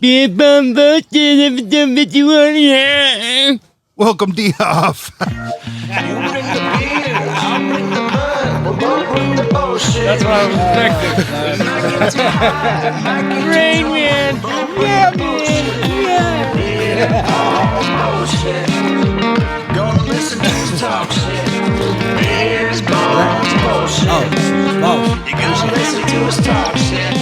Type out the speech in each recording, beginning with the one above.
Welcome, D-Off. That's what I was expecting. Rain Man. Yeah, man. Yeah. Gonna listen to us talk shit. Beers, bones, bullshit. You gonna listen to us talk shit.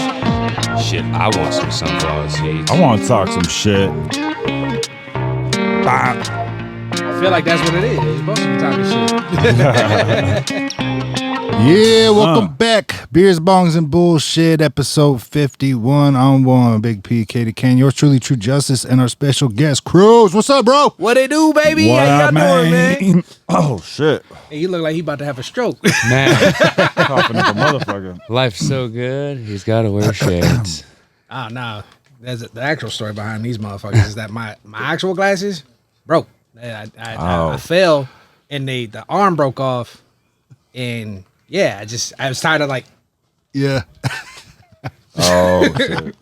Shit, I want some sunflower seeds. I want to talk some shit. I feel like that's what it is. You're supposed to be talking shit. Yeah, welcome back. Beers, Bongs, and Bullshit, episode 51 on one. Big P, Katie Kane, yours truly, True Justice, and our special guest, Cruz. What's up, bro? What it do, baby? What How y'all up, doing, man? Oh, shit. Hey, you look like he about to have a stroke. Man, Coughing like a motherfucker. life's so good. He's got to wear shades. Nah. There's the actual story behind these motherfuckers is that my actual glasses broke. I fell and the arm broke off, and yeah, I was tired of like. Yeah. Oh, shit.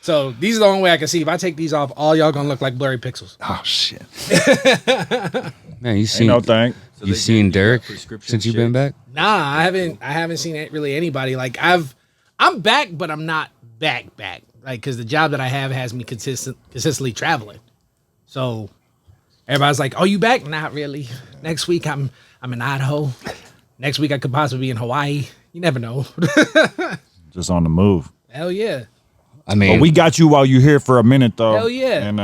So these are the only way I can see. If I take these off, all y'all gonna look like blurry pixels. Oh, shit. Man, you Ain't seen no thing. you seen Derek since you've been back? Nah, I haven't seen really anybody. Like I'm back, but I'm not back. Like, because the job that I have has me consistently traveling. So everybody's like, "Oh, you back?" Not really. Next week I'm in Idaho. Next week I could possibly be in Hawaii. You never know. Just on the move. Hell yeah. I mean, But we got you while you're here for a minute, though. Hell yeah. And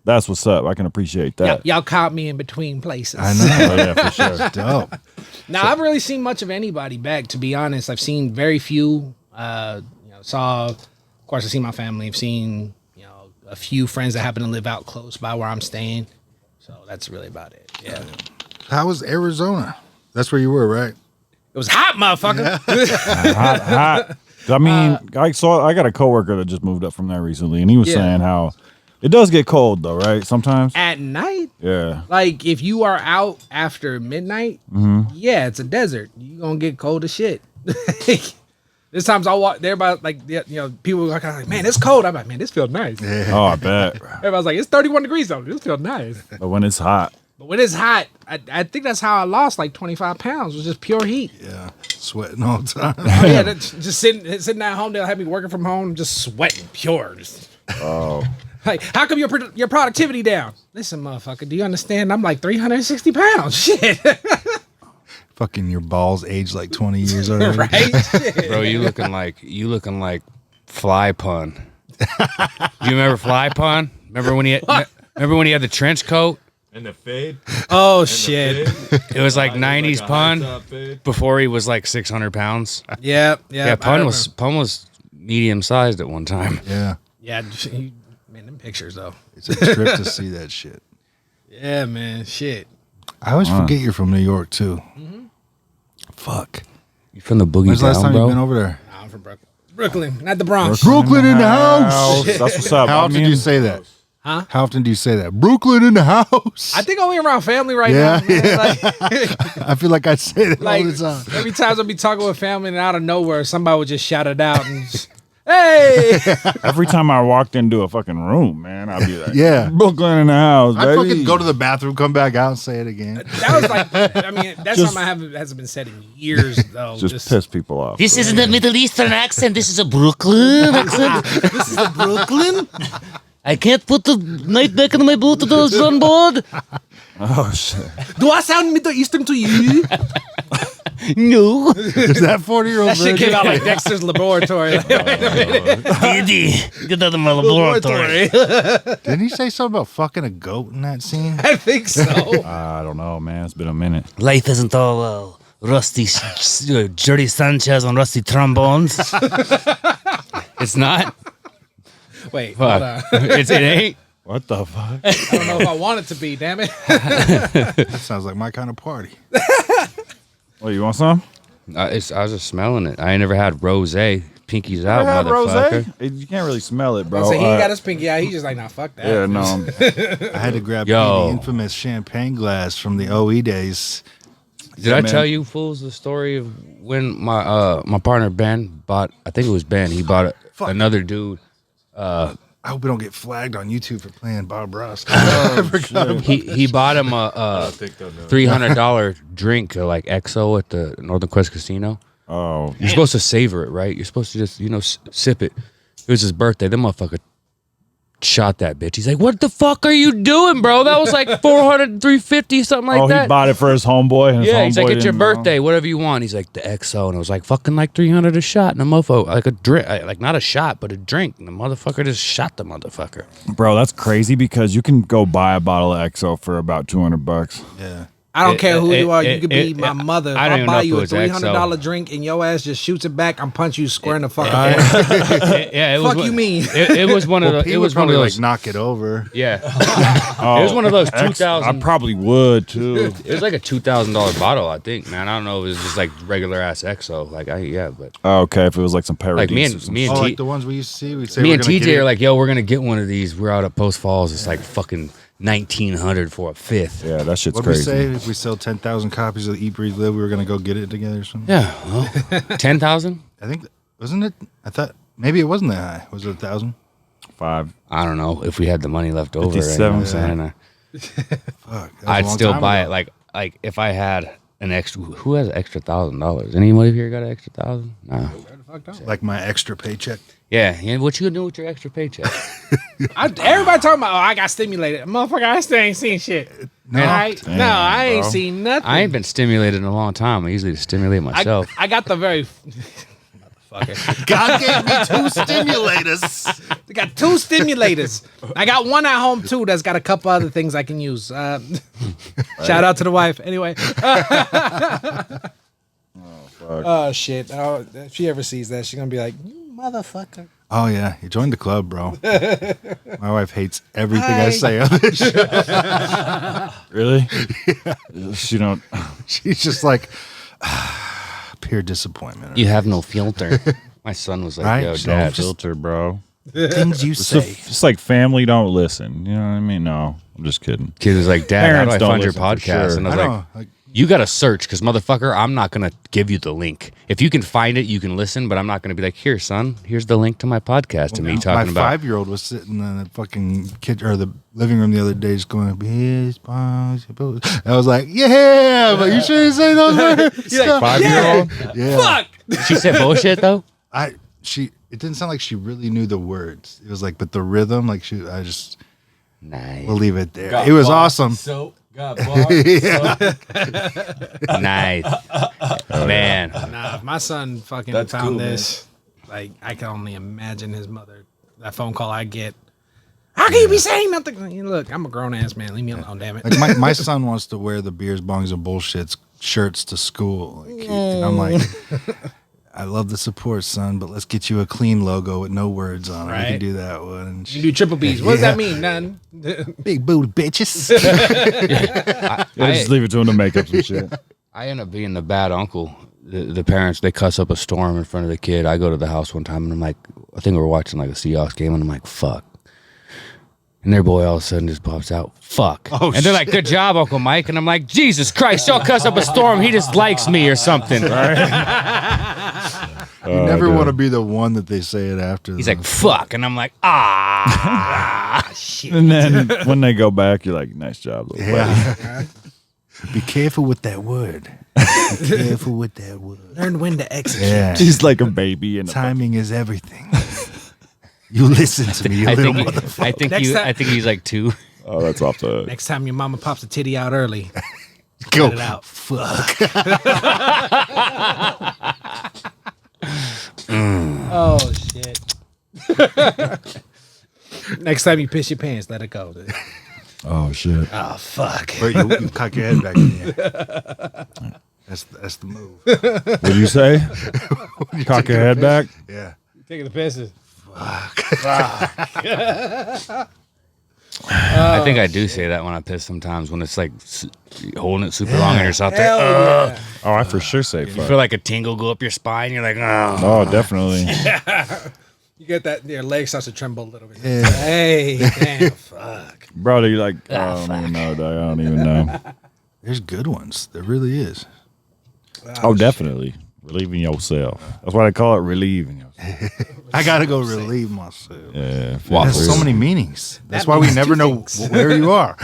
that's what's up. I can appreciate that. Y'all caught me in between places. I know. Oh, yeah, for sure. Dope. Now, I've really seen much of anybody back, to be honest. I've seen very few. Of course, I've seen my family. I've seen, a few friends that happen to live out close by where I'm staying. So that's really about it. Yeah. How was Arizona? That's where you were, right? It was hot, motherfucker. Hot. I mean, I got a coworker that just moved up from there recently, and he was Yeah. saying how it does get cold, though, right? Sometimes. At night, Yeah. like if you are out after midnight, yeah, it's a desert. You're going to get cold as shit. There's times I'll walk there by people are like, man, it's cold. I'm like, man, this feels nice. Yeah. Oh, I bet. Everybody's like, it's 31 degrees though. This feels nice. But when it's hot, But when it's hot, I think that's how I lost like 25 pounds. It was just pure heat. Yeah. Sweating all the time. Oh, yeah, just sitting at home. They'll have me working from home, just sweating pure. Like, how come your productivity down? Listen, motherfucker, do you understand? I'm like 360 pounds. Shit. Fucking your balls aged like 20 years already. Right? Shit. bro, you looking like Fly Pun. You remember Fly Pun? Remember when he had the trench coat? And the fade. Oh, shit. It was like 90s Like a Pun high-top fade. before he was like 600 pounds. Yeah. Yeah, Pun was medium sized at one time. Yeah. Yeah, man, them pictures, though. It's a trip to see that shit. Yeah, man, shit. I always forget you're from New York, too. Fuck. You from the boogie When's the last down, time bro? you've been over there? I'm from Brooklyn. Brooklyn, not the Bronx. Brooklyn in the house. That's what's up. How often do you say that? Huh? How often do you say that? Brooklyn in the house. I think only around family right Yeah, now. Man. yeah. Like, I feel like I say that like all the time. every time I'll be talking with family and out of nowhere, somebody would just shout it out and just, hey. Every time I walked into a fucking room, man, I'd be like, Yeah. Brooklyn in the house, I baby. fucking go to the bathroom, come back out, and say it again. That was like, I mean, that's Just- something hasn't been said in years though. Just piss people off. This isn't a Middle Eastern accent. This is a Brooklyn accent. This is a Brooklyn. I can't put the knife back in my boot on board. Oh, shit. Do I sound Middle Eastern to you? No. Is that 40-year-old That shit came out like Dexter's Laboratory. Diddy, get out of my laboratory. Didn't he say something about fucking a goat in that scene? I think so. I don't know, man. It's been a minute. Life isn't all rusty, Jerry Sanchez on rusty trombones. It's not. Wait, hold on. It ain't. What the fuck? I don't know if I want it to be, damn it. That sounds like my kind of party. Oh, you want some? I was just smelling it. I ain't never had rosé. Pinky's out, Ever had motherfucker. rosé? You can't really smell it, bro. So he ain't got his pinky out. He's just like, nah, fuck that. Yeah, no. I had to grab Yo. the infamous champagne glass from the OE days. Did I man. tell you fools the story of when my partner Ben bought? I think it was Ben. He bought another dude I hope we don't get flagged on YouTube for playing Bob Ross. He bought him a $300 drink like XO at the Northern Quest Casino. Oh, You're supposed to savor it, right? You're supposed to just sip it. It was his birthday. The motherfucker shot that bitch. He's like, "What the fuck are you doing, bro? That was like 400, 350, something like that." he bought it for his homeboy. And his Yeah, he's like, homeboy "It's your didn't know. birthday, whatever you want." He's like, "The XO," and it was like fucking like 300 a shot, and the motherfucker like a drink, like not a shot, but a drink, and the motherfucker just shot the motherfucker. Bro, that's crazy because you can go buy a bottle of XO for about $200. Yeah. I don't care who you are. You it- could be it- my mother. If I don't I even know buy if you it a was $300 XO. drink and your ass just shoots it back, I'm punch you square in the fucking face. Yeah, it was. Fuck you mean? It was one of Well, the. Pete It would was one of probably those. like knock it over. Yeah, it was one of those I 2,000. probably would too. It was like a $2,000 bottle, I think. Man, I don't know if it was just like regular ass XO. Like but Oh, okay, if it was like some Paradise. like me or and some me Oh, and like T, the ones we used to see. We'd say me we're and gonna TJ get are it. like, yo, we're gonna get one of these. We're out at Post Falls. It's like fucking 1,900 for a fifth. Yeah, that shit's What'd we crazy. say? If we sell 10,000 copies of Eat, Breathe, Live, we were gonna go get it together or something. Yeah, well, 10,000. I think wasn't it? I thought maybe it wasn't that high. Was it 1,000? 5. I don't know if we had the money left over. You know 57, what I'm saying? Fuck. that was a I'd long still time buy ago. it. Like if I had an extra. Who has an extra $1,000? Anybody here got an extra 1,000? No. Like my extra paycheck. Yeah. What you gonna do with your extra paycheck? Everybody talking about, I got stimulated. Motherfucker, I still ain't seen shit. No. I ain't bro. seen nothing. I ain't been stimulated in a long time. I usually stimulate myself. I got the very... Motherfucker. God gave me 2 stimulators. I got 2 stimulators. I got one at home, too, that's got a couple other things I can use. Shout out to the wife. Anyway. Oh, shit. Oh, if she ever sees that, she's going to be like, "You motherfucker." Oh yeah, you joined the club, bro. My wife hates everything I say on this show. Really? She don't. She's just like pure disappointment. You have no filter. My son was like, Right? "Yo, So Dad, just- Filter, bro. Things you say. It's like family don't listen. You know what I mean? No, I'm just kidding. Kid was like, "Dad, how do Parents I don't find your listen for podcast?" sure. And I I was know. like, "You got to search, because motherfucker, I'm not gonna give you the link. If you can find it, you can listen, but I'm not gonna be like, here, son, here's the link to my podcast." To me talking my about 5-year-old was sitting in the fucking kid or the living room the other day, just going, "Beers, bongs, booze." I was like, "Yeah, but you shouldn't say those words." You're like, 5-year-old? Yeah. Fuck! she said bullshit though. It didn't sound like she really knew the words. It was like, but the rhythm, like Nice, we'll leave it there. It was awesome. So got nice, man. Nah, if my son fucking That's found cool, this, like, I can only imagine his mother. That phone call I get. How can you be saying nothing? Look, I'm a grown ass man. Leave me alone, damn it. Like my son wants to wear the Beers, Bongs, and Bullshits shirts to school. Like, and I'm like, I love the support, son, but let's get you a clean logo with no words on it. We can Right. do that one. And You do triple B's. What does that mean? None. big booty bitches. Yeah, just leave it to him to make up some shit. I end up being the bad uncle. The parents, they cuss up a storm in front of the kid. I go to the house one time and I'm like, I think we were watching like a Seahawks game and I'm like, fuck. And their boy all of a sudden just pops out, fuck. Oh, and they're like, good job, Uncle Mike. And I'm like, Jesus Christ, y'all cuss up a storm. He just likes me or something. You never want to be the one that they say it after. He's though. like, fuck. And I'm like, shit. And then when they go back, you're like, nice job, little buddy. yeah. Be careful with that word. Be careful with that word. Learn when to execute. Yeah. She's like a baby in a Timing is everything. You listen to me, you I little think, motherfucker. I think he's like 2. Oh, that's off the. Next time your mama pops a titty out early, Go. cut it out. Fuck. Oh shit. Next time you piss your pants, let it go. Oh shit. Oh fuck. Wait, you cock your head back in the air. That's the move. What'd you say? Cock your head back. Yeah. Taking the pisses. I think I do say that when I piss sometimes, when it's like holding it super long and you're out there. Hell yeah. Oh, I for sure say You fuck. feel like a tingle go up your spine. You're like, oh. Oh, definitely. You get that, your leg starts to tremble a little bit. Yeah. Hey, damn, fuck. Bro, you're like, I don't even know, dog. I don't even know. There's good ones. There really is. Oh, definitely. Relieving yourself. That's why they call it relieving yourself. I gotta go relieve myself. Yeah. It has so many meanings. That's why we means never two know things. where you are.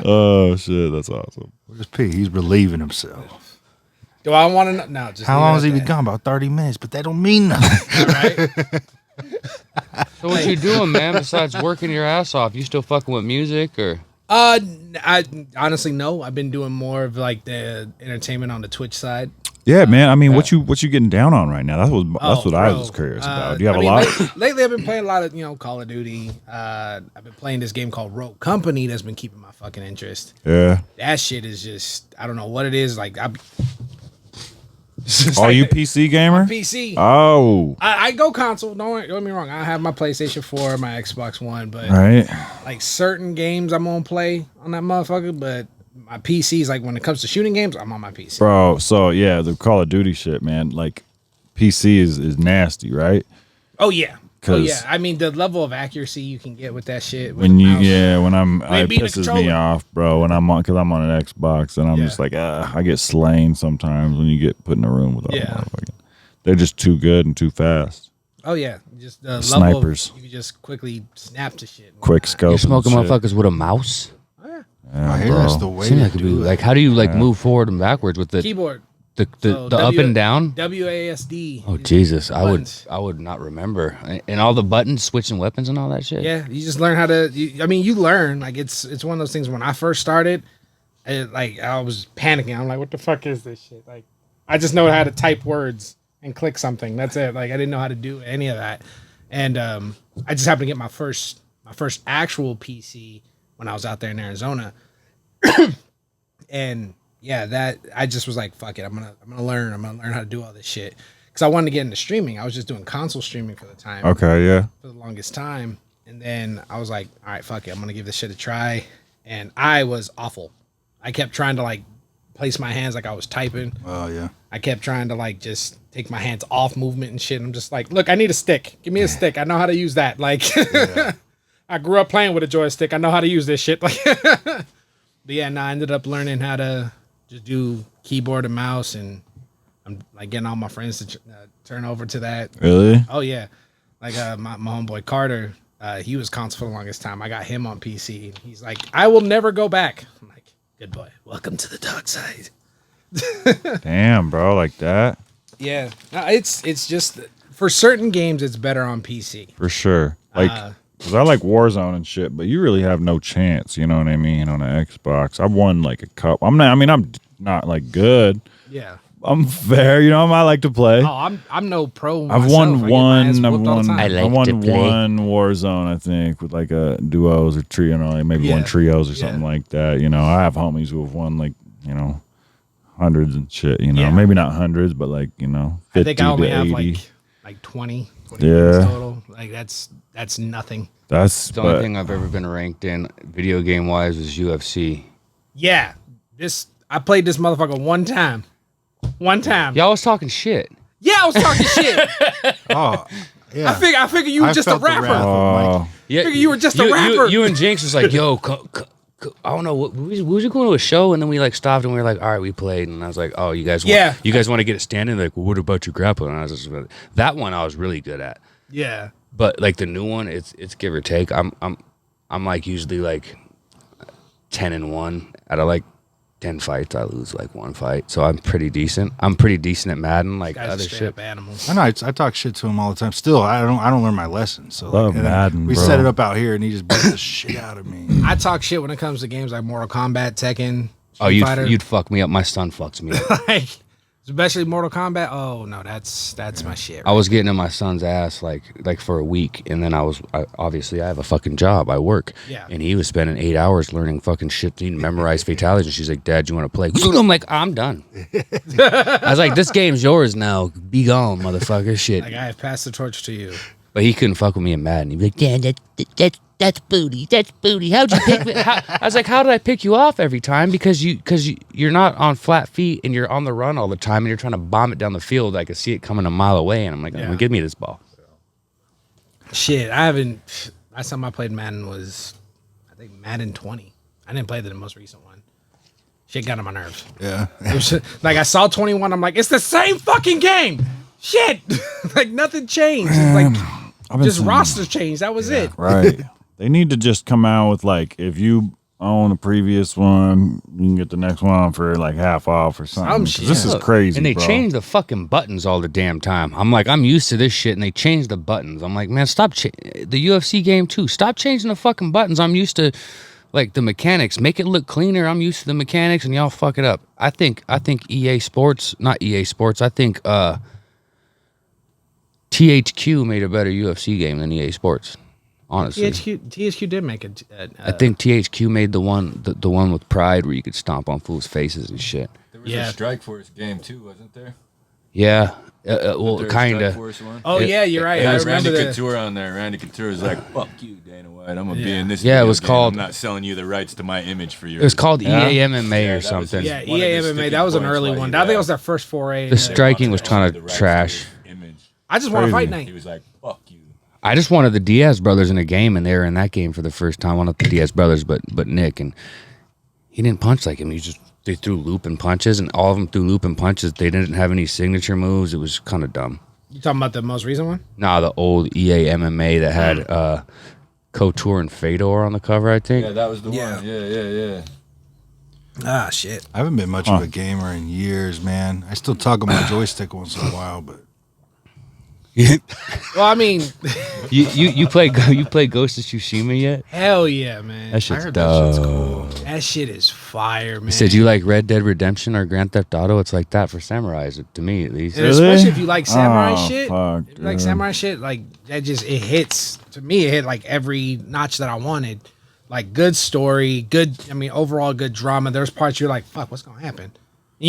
Oh shit, that's awesome. Where's P? He's relieving himself. Do I want to know? No, just How leave long it has he at been that. gone? About 30 minutes, but that don't mean nothing. All right. So what you doing, man? Besides working your ass off, you still fucking with music or? I honestly no. I've been doing more of like the entertainment on the Twitch side. Yeah, man. I mean, what you getting down on right now? That's what I was Bro, curious about. Do you have a mean, lot? Lately, I've been playing a lot of Call of Duty. I've been playing this game called Rogue Company that's been keeping my fucking interest. Yeah. That shit is just I don't know what it is. Like Are you PC gamer? PC. Oh. I go console. Don't get me wrong. I have my PlayStation 4, my Xbox One, but Right. like certain games I'm gonna play on that motherfucker. But my PC's like when it comes to shooting games, I'm on my PC. Bro, so yeah, the Call of Duty shit, man. Like PC is nasty, right? Oh yeah. 'Cause- Yeah. I mean the level of accuracy you can get with that shit. With When the you mouse. it beat the pisses me controller. off, bro. When I'm on, because I'm on an Xbox, and I'm Yeah. just like, I get slain sometimes when you get put in a room with all Yeah. motherfucking. They're just too good and too fast. Oh yeah, just the level. Snipers. You can just quickly snap to shit. and Quick whatnot. scope. You're smoking and shit. motherfuckers with a mouse? I hear that's the way Seems to like it'd be do it. like, how do you like move forward and backwards with the Keyboard. the So up and down? WASD. Oh Jesus, buttons. I would not remember. And all the buttons, switching weapons and all that shit. Yeah, you just learn how to. You learn like it's one of those things. When I first started, I was panicking. I'm like, what the fuck is this shit? Like, I just know how to type words and click something. That's it. Like, I didn't know how to do any of that. And I just happened to get my first actual PC when I was out there in Arizona. And yeah, that I just was like, fuck it, I'm gonna learn how to do all this shit because I wanted to get into streaming. I was just doing console streaming for the time. Okay, yeah. For the longest time, and then I was like, all right, fuck it, I'm gonna give this shit a try. And I was awful. I kept trying to like place my hands like I was typing. Oh, yeah. I kept trying to like just take my hands off movement and shit. I'm just like, look, I need a stick. Give me a stick. I know how to use that. Like, I grew up playing with a joystick. I know how to use this shit. Like, but yeah, I ended up learning how to just do keyboard and mouse, and I'm like getting all my friends to turn over to that. Really? Oh yeah, like my homeboy Carter, he was console for the longest time. I got him on PC. He's like, I will never go back. I'm like, good boy, welcome to the dark side. Damn, bro, like that Yeah, no, it's just for certain games it's better on PC. for sure. Like, cause I like Warzone and shit, but you really have no chance. You know what I mean? On an Xbox, I've won like a cup. I'm not like good. Yeah. I'm fair. You know, I like to play. Oh, I'm no pro. I've myself. won I get my one. ass I've whooped all the won. time. I like I won to play. one Warzone, I think, with like a duos or trio, maybe one Yeah. trios or something Yeah. like that. You know, I have homies who have won like hundreds and shit. You know, Yeah. maybe not hundreds, but like 50 I think I only to have 80. like 20 Yeah. games total. Like that's nothing. That's The only but- thing I've ever been ranked in video game wise was UFC. Yeah, I played this motherfucker one time. Y'all was talking shit. Yeah, I was talking shit. Oh, yeah. I figure you were just a felt the rapper. wrath of Mike. Yeah, Figure you were just a rapper. You and Jinx was like, yo, I don't know, we was going to a show, and then we like stopped and we were like, all right, we played, and I was like, oh, you guys want to get it standing? Like, well, what about your grappling? And I was just that one I was really good at, Yeah. but like the new one, it's give or take. I'm like usually like 10-1 out of like 10 fights. I lose like one fight, so I'm pretty decent. I'm pretty decent at Madden, like Guys are other straight shit. up animals. I know. I talk shit to him all the time. Still, I don't learn my lesson. So Love and then Madden, we bro. set it up out here, and he just beats the shit out of me. I talk shit when it comes to games like Mortal Kombat, Tekken, Oh, Street Fighter. you'd fuck me up. My son fucks me up. like, especially Mortal Kombat. Oh no, that's my shit. I was getting in my son's ass like for a week, and then obviously I have a fucking job. I work, Yeah. and he was spending 8 hours learning fucking shit. He memorized fatalities, and she's like, "Dad, you want to play?" I'm like, "I'm done." I was like, "This game's yours now. Be gone, motherfucker." Shit. Like I have passed the torch to you. But he couldn't fuck with me in Madden. He'd be like, "Dad, That's booty. That's booty. How'd you pick me? I was like, how did I pick you off every time? Because you're not on flat feet and you're on the run all the time and you're trying to bomb it down the field. I could see it coming a mile away, and I'm like, Yeah. give me this ball." Shit, I haven't. Last time I played Madden was, I think Madden 20. I didn't play the most recent one. Shit got on my nerves. Yeah. It was like I saw 21. I'm like, it's the same fucking game. Shit, like nothing changed. It's like just rosters changed. That was it. Right. They need to just come out with like, if you own the previous one, you can get the next one for like half off or something. 'Cause shit. This is crazy. And they bro. change the fucking buttons all the damn time. I'm like, I'm used to this shit, and they change the buttons. I'm like, man, stop. The UFC game too. Stop changing the fucking buttons. I'm used to like the mechanics. Make it look cleaner. I'm used to the mechanics, and y'all fuck it up. I think EA Sports, not EA Sports. I think THQ made a better UFC game than EA Sports. Honestly, THQ did make it. I think THQ made the one with Pride where you could stomp on fools' faces and shit. There was a Strike Force game too, wasn't there? Yeah, well, There was kind Strike of. Force one? Oh yeah, you're right. It I was remember Randy that. Couture on there. Randy Couture was like, "Fuck you, Dana White. I'm gonna be in this." Yeah, it video was game. called- I'm not selling you the rights to my image for your. It was called Yeah. EA MMA Yeah, or that was something. his- Yeah, one of EA his MMA. sticking That was an points early why one. he I think it left. was their first foray. The striking was kind The of rights to trash. his image. I just want to fight Crazy. He night. was like, "Fuck you." I just wanted the Diaz brothers in a game, and they were in that game for the first time. Well, not the Diaz brothers, but Nick, and he didn't punch like him. They threw looping punches, and all of them threw looping punches. They didn't have any signature moves. It was kind of dumb. You talking about the most recent one? Nah, the old EA MMA that had Couture and Fedor on the cover, I think. Yeah, that was the Yeah. one. Yeah. Ah, shit. I haven't been much of a gamer in years, man. I still tug on my joystick once in a while, but Well, I mean, you play Ghost of Tsushima yet? hell yeah, man. That shit's heard that shit's dope. cool. That shit is fire, man. He said, "You like Red Dead Redemption or Grand Theft Auto? It's like that for samurais, to me at least." And Really? especially if you like samurai Oh, shit. fuck, If you like dude. samurai shit, like that it hits. To me, it hit like every notch that I wanted. Like good story, overall good drama. There's parts you're like, fuck, what's gonna happen? And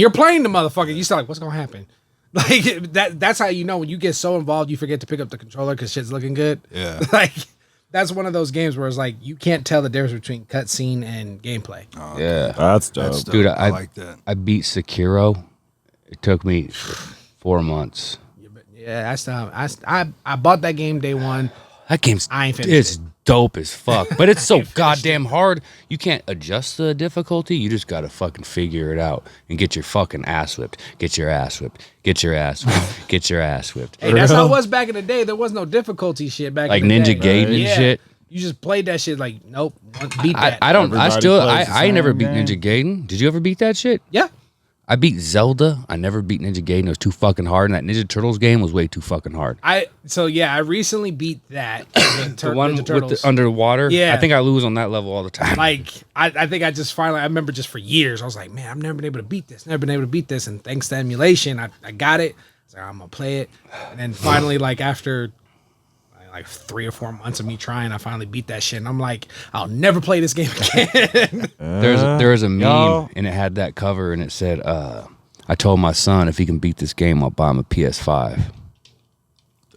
you're playing the motherfucker, you still like, what's gonna happen? Like that's how you know when you get so involved you forget to pick up the controller because shit's looking good. Yeah. Like that's one of those games where it's like you can't tell the difference between cutscene and gameplay. Yeah, That's dope. That's dope. dude, I like that. I beat Sekiro. It took me 4 months. Yeah, that's the I bought that game day one. That game's I ain't finished it's dope as fuck, but it's so goddamn hard. You can't adjust the difficulty. You just gotta fucking figure it out and get your fucking ass whipped. Get your ass whipped. Get your ass whipped. Get your ass whipped. Hey, that's how it was back in the day. There was no difficulty shit back Like in the Ninja day. Gaiden and Yeah. shit. You just played that shit like, nope, beat that. I don't. Everybody plays the I never same beat game. Ninja Gaiden. Did you ever beat that shit? Yeah. I beat Zelda. I never beat Ninja Gaiden. It was too fucking hard. And that Ninja Turtles game was way too fucking hard. I recently beat that. The one Ninja with Turtles. the underwater. Yeah. I think I lose on that level all the time. Like I think I just finally I remember just for years I was like, man, I've never been able to beat this. Never been able to beat this. And thanks to emulation, I got it. I was like, I'm gonna play it. And then finally, like after like 3 or 4 months of me trying, I finally beat that shit. And I'm like, I'll never play this game again. There was a meme Yo. and it had that cover and it said, I told my son if he can beat this game, I'll buy him a PS5.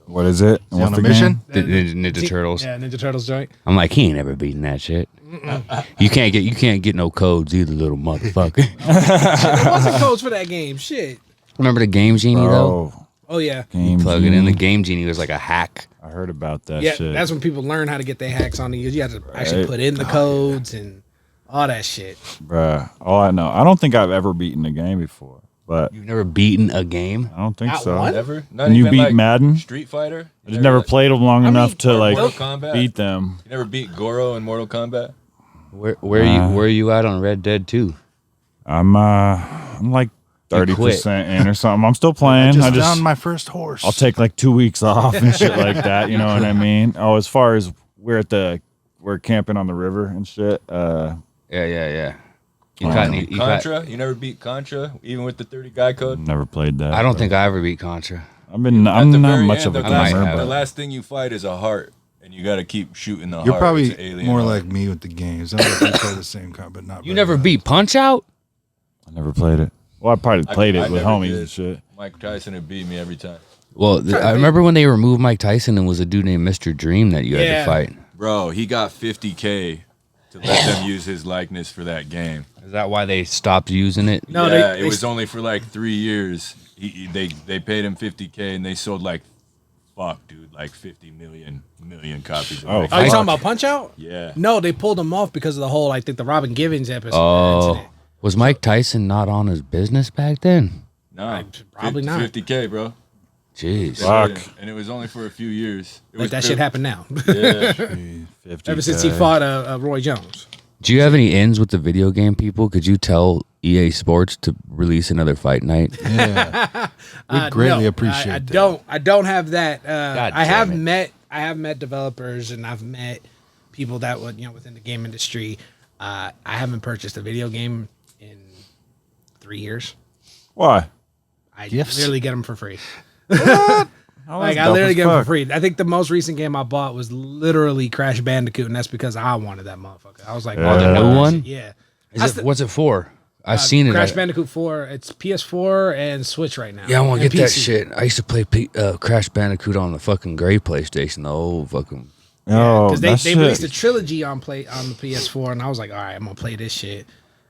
What is it? Is he on a mission? The Ninja Turtles. Yeah, Ninja Turtles joint. I'm like, he ain't ever beaten that shit. You can't get no codes either, little motherfucker. There wasn't codes for that game. Shit. Remember the Game Genie though? Oh, Oh yeah. Game Plug it in. The Genie. Game Genie was like a hack. I heard about that Yeah, shit. that's when people learn how to get their hacks on the You have to actually Right. put in the codes and all that shit. Bruh. All I know. I don't think I've ever beaten a game before, but You've never beaten a game? I don't think Not so. one? Never. Not And you even beat like Madden? Street Fighter. I just never played them long enough to like Mortal Kombat. beat them. You never beat Goro in Mortal Kombat. Where are you at on Red Dead 2? I'm like 30% in or something. I'm still playing. Just I just found my first horse. I'll take like 2 weeks off and shit like that. You know what I mean? Oh, as far as we're camping on the river and shit. Yeah. You Oh, caught, no. you caught, Contra. You never beat Contra, even with the 30 guy code. Never played that. I don't think I ever beat Contra. I'm At not the very much end, of a the last, gamer, the but last thing you fight is a heart, and you got to keep shooting the You're heart. probably It's an alien more heart. like me with the games. I think we play the same kind, but not. You very never much. beat Punch Out? I never played it. Well, I probably played I it with never homies did. and shit. Mike Tyson would beat me every time. Well, I remember when they removed Mike Tyson and was a dude named Mr. Dream that you had Yeah. to fight. Bro, he got 50K to let them use his likeness for that game. Is that why they stopped using it? No, yeah, they it was only for like 3 years. They paid him 50K and they sold like, fuck, dude, like 50 million copies. Of Oh, that Are you game. talking about Punch Out? Yeah. No, they pulled him off because of the whole, I think, the Robin Givens episode. Oh. Incident. Was Mike Tyson not on his business back then? No, Probably not. 50K, bro. Jeez. Fuck. And it was only for a few years. It Like was that shit happen now. Yeah. 50K. Ever since he fought Roy Jones. Do you have any ins with the video game people? Could you tell EA Sports to release another fight night? Yeah. We greatly No, appreciate that. I don't have that. God I have damn met developers and I've met people that would within the game industry. I haven't purchased a video game in 3 years. Why? I Gifts? literally get them for free. Oh, Like that's I literally dope get as them for fuck. free. I think the most recent game I bought was literally Crash Bandicoot, and that's because I wanted that motherfucker. I was like, Yeah. oh, The new one? Yeah. What's it for? I've seen it. Crash Bandicoot 4. It's PS4 and Switch right now. Yeah, I want to And get that PC. shit. I used to play Crash Bandicoot on the fucking gray PlayStation, the old fucking. Oh, Because that they released a shit. trilogy on the PS4, and I was like, all right, I'm gonna play this shit.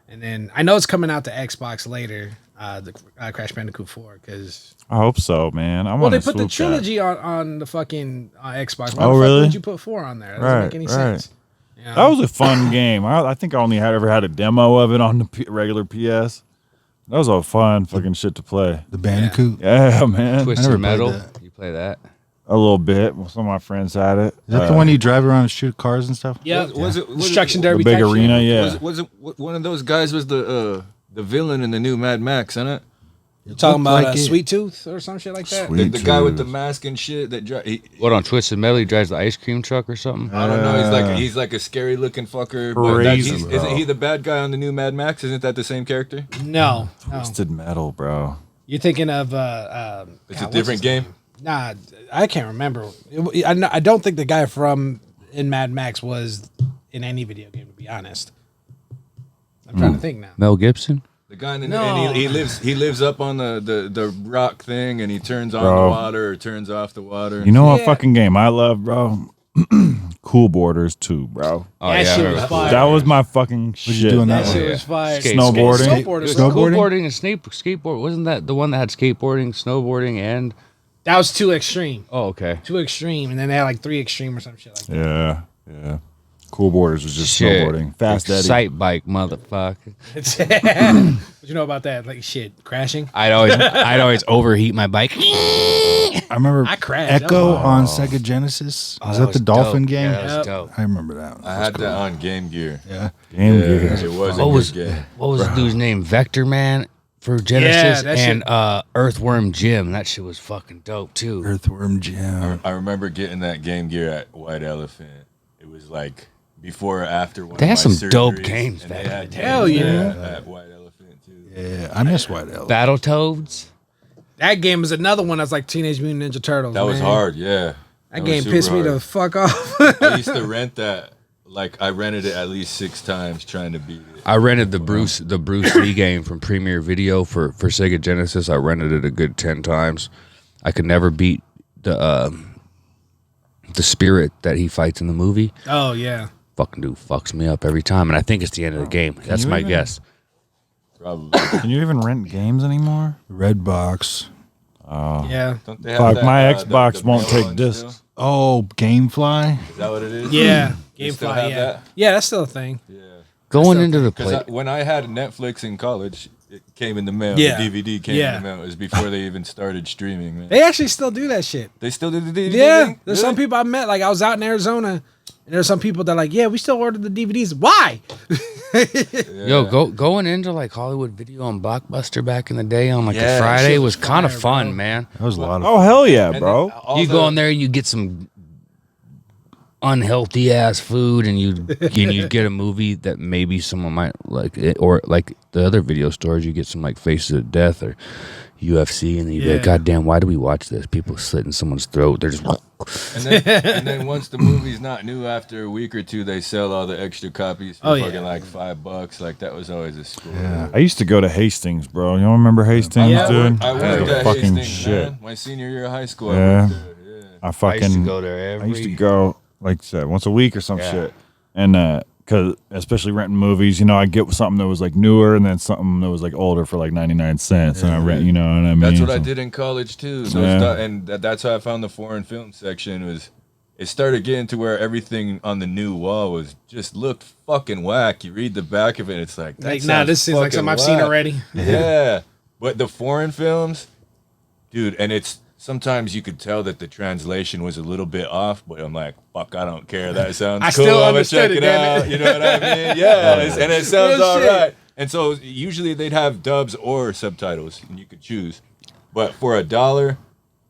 And then I know it's coming out to Xbox later, the Crash Bandicoot 4, because I hope so, man. I well, want they to put the swoop that. trilogy on the fucking Xbox. Why Oh, the fuck really? would you put 4 on there? That doesn't make any sense. You know? That was a fun game. I think I only ever had a demo of it on the regular PS. That was a fun fucking shit to play. The Bandicoot. Yeah, man. Twisted never played Metal. that. You play that? A little bit. Some of my friends had it. Is that the one you drive around and shoot cars and stuff? Yeah, Was it Destruction The Derby big type shit. arena, yeah. Was it one of those guys was the villain in the new Mad Max, isn't it? You're talking Looked about like it. Sweet Tooth or some shit like that. Sweet. The guy with the mask and shit that What on Twisted Metal? He drives the ice cream truck or something? I don't know. He's like a scary looking fucker. But Crazy, isn't he the bad guy on the new Mad Max? Isn't that the same character? No, no. Twisted Metal, bro. You're thinking of It's God, a what's different his game. name? Nah, I can't remember. I don't think the guy from in Mad Max was in any video game. To be honest, I'm trying to think now. Mel Gibson? The guy in the, No. and he lives up on the rock thing, and he turns on Bro. the water or turns off the water. You know what Yeah. fucking game I love, bro? Cool Borders 2, bro. Oh, That yeah, I shit remember was fire. That was my fucking shit. you doing That that shit one? was fire. Snowboarding? Snowboarding. Snowboarding and skateboard. Wasn't that the one that had skateboarding, snowboarding, and. That was too extreme. Oh, okay. Too extreme, and then they had like 3 extreme or some shit like that. Yeah, yeah. Cool Borders was just Shit. snowboarding. Fast Eddie. Excite bike, motherfucker. What you know about that? Like shit, crashing. I'd always overheat my bike. I remember I crashed. Echo on Sega Genesis. Oh, Is that was the Dolphin dope. game? Yeah, that was Yep. dope. I remember that. One. I had that on Game Gear. Yeah. Game Yeah, Gear. it was a What good was game. the dude's name? Vector Man for Genesis that and shit- Earthworm Jim. That shit was fucking dope too. Earthworm Jim. I remember getting that Game Gear at White Elephant. It was like before or after one. They of had my some dope surgeries, games and back they in had the day. Hell games yeah. at White Elephant too. Yeah, I miss White Elephant. Battletoads. That game is another one that's like Teenage Mutant Ninja Turtles. That was man. hard, yeah. That was game super pissed me hard. the fuck off. I used to rent that. Like I rented it at least 6 times trying to beat it. I rented the Bruce Lee game from Premier Video for Sega Genesis. I rented it a good 10 times. I could never beat the spirit that he fights in the movie. Oh yeah. Fucking dude fucks me up every time, and I think it's the end of the game. That's you my even- guess. Probably. Can you even rent games anymore? Red Box. Yeah. Don't they have Fuck, that, my the Xbox won't mail take one discs. still? Oh, Gamefly. Is that what it is? Yeah. They still GameFly. have Yeah. that? Yeah, that's still a thing. Yeah. Going into the Because play. when I had Netflix in college, it came in the mail. Yeah. The DVD came Yeah. in the mail. It was before they even started streaming, man. They actually still do that shit. They still did the DVD Yeah. thing? There's some Really? people I met. Like I was out in Arizona, and there's some people that are like, yeah, we still order the DVDs. Why? Yo, going into like Hollywood Video and Blockbuster back in the day on like Yeah, a that Friday shit was was kind of fire, fun, bro. man. That was a lot of Oh, hell yeah, And bro. then all You the- go in there and you get some unhealthy ass food, and you get a movie that maybe someone might like it, or like the other video stores, you get some like Faces of Death or UFC, and then you be like, Yeah. God damn, why do we watch this? People slitting someone's throat. They're just and then once the movie's not new, after a week or two, they sell all the extra copies for Oh, yeah. fucking like $5. Like that was always a score. I used to go to Hastings, bro. You don't remember Hastings, Yeah. dude? I That worked was at fucking Hastings, shit. man. My senior year of high school. Yeah. I worked there. Yeah. I I fucking used to go there every. I used to go, like I said, once a week or some shit. And because especially renting movies, you know, I get something that was like newer and then something that was like older for like 99 cents. And I rent, you know what I mean? That's what I So- did in college too. Yeah. And that's how I found the foreign film section. Was it started getting to where everything on the new wall was just looked fucking whack. You read the back of it, it's like, this is like something I've seen already. Yeah. But the foreign films, dude, and it's sometimes you could tell that the translation was a little bit off, but I'm like, fuck, I don't care. That sounds cool. Still I'm gonna check understood it out. You know what I mean? Yeah, and it sounds Real all shit. right. And so usually they'd have dubs or subtitles, and you could choose. But for $1,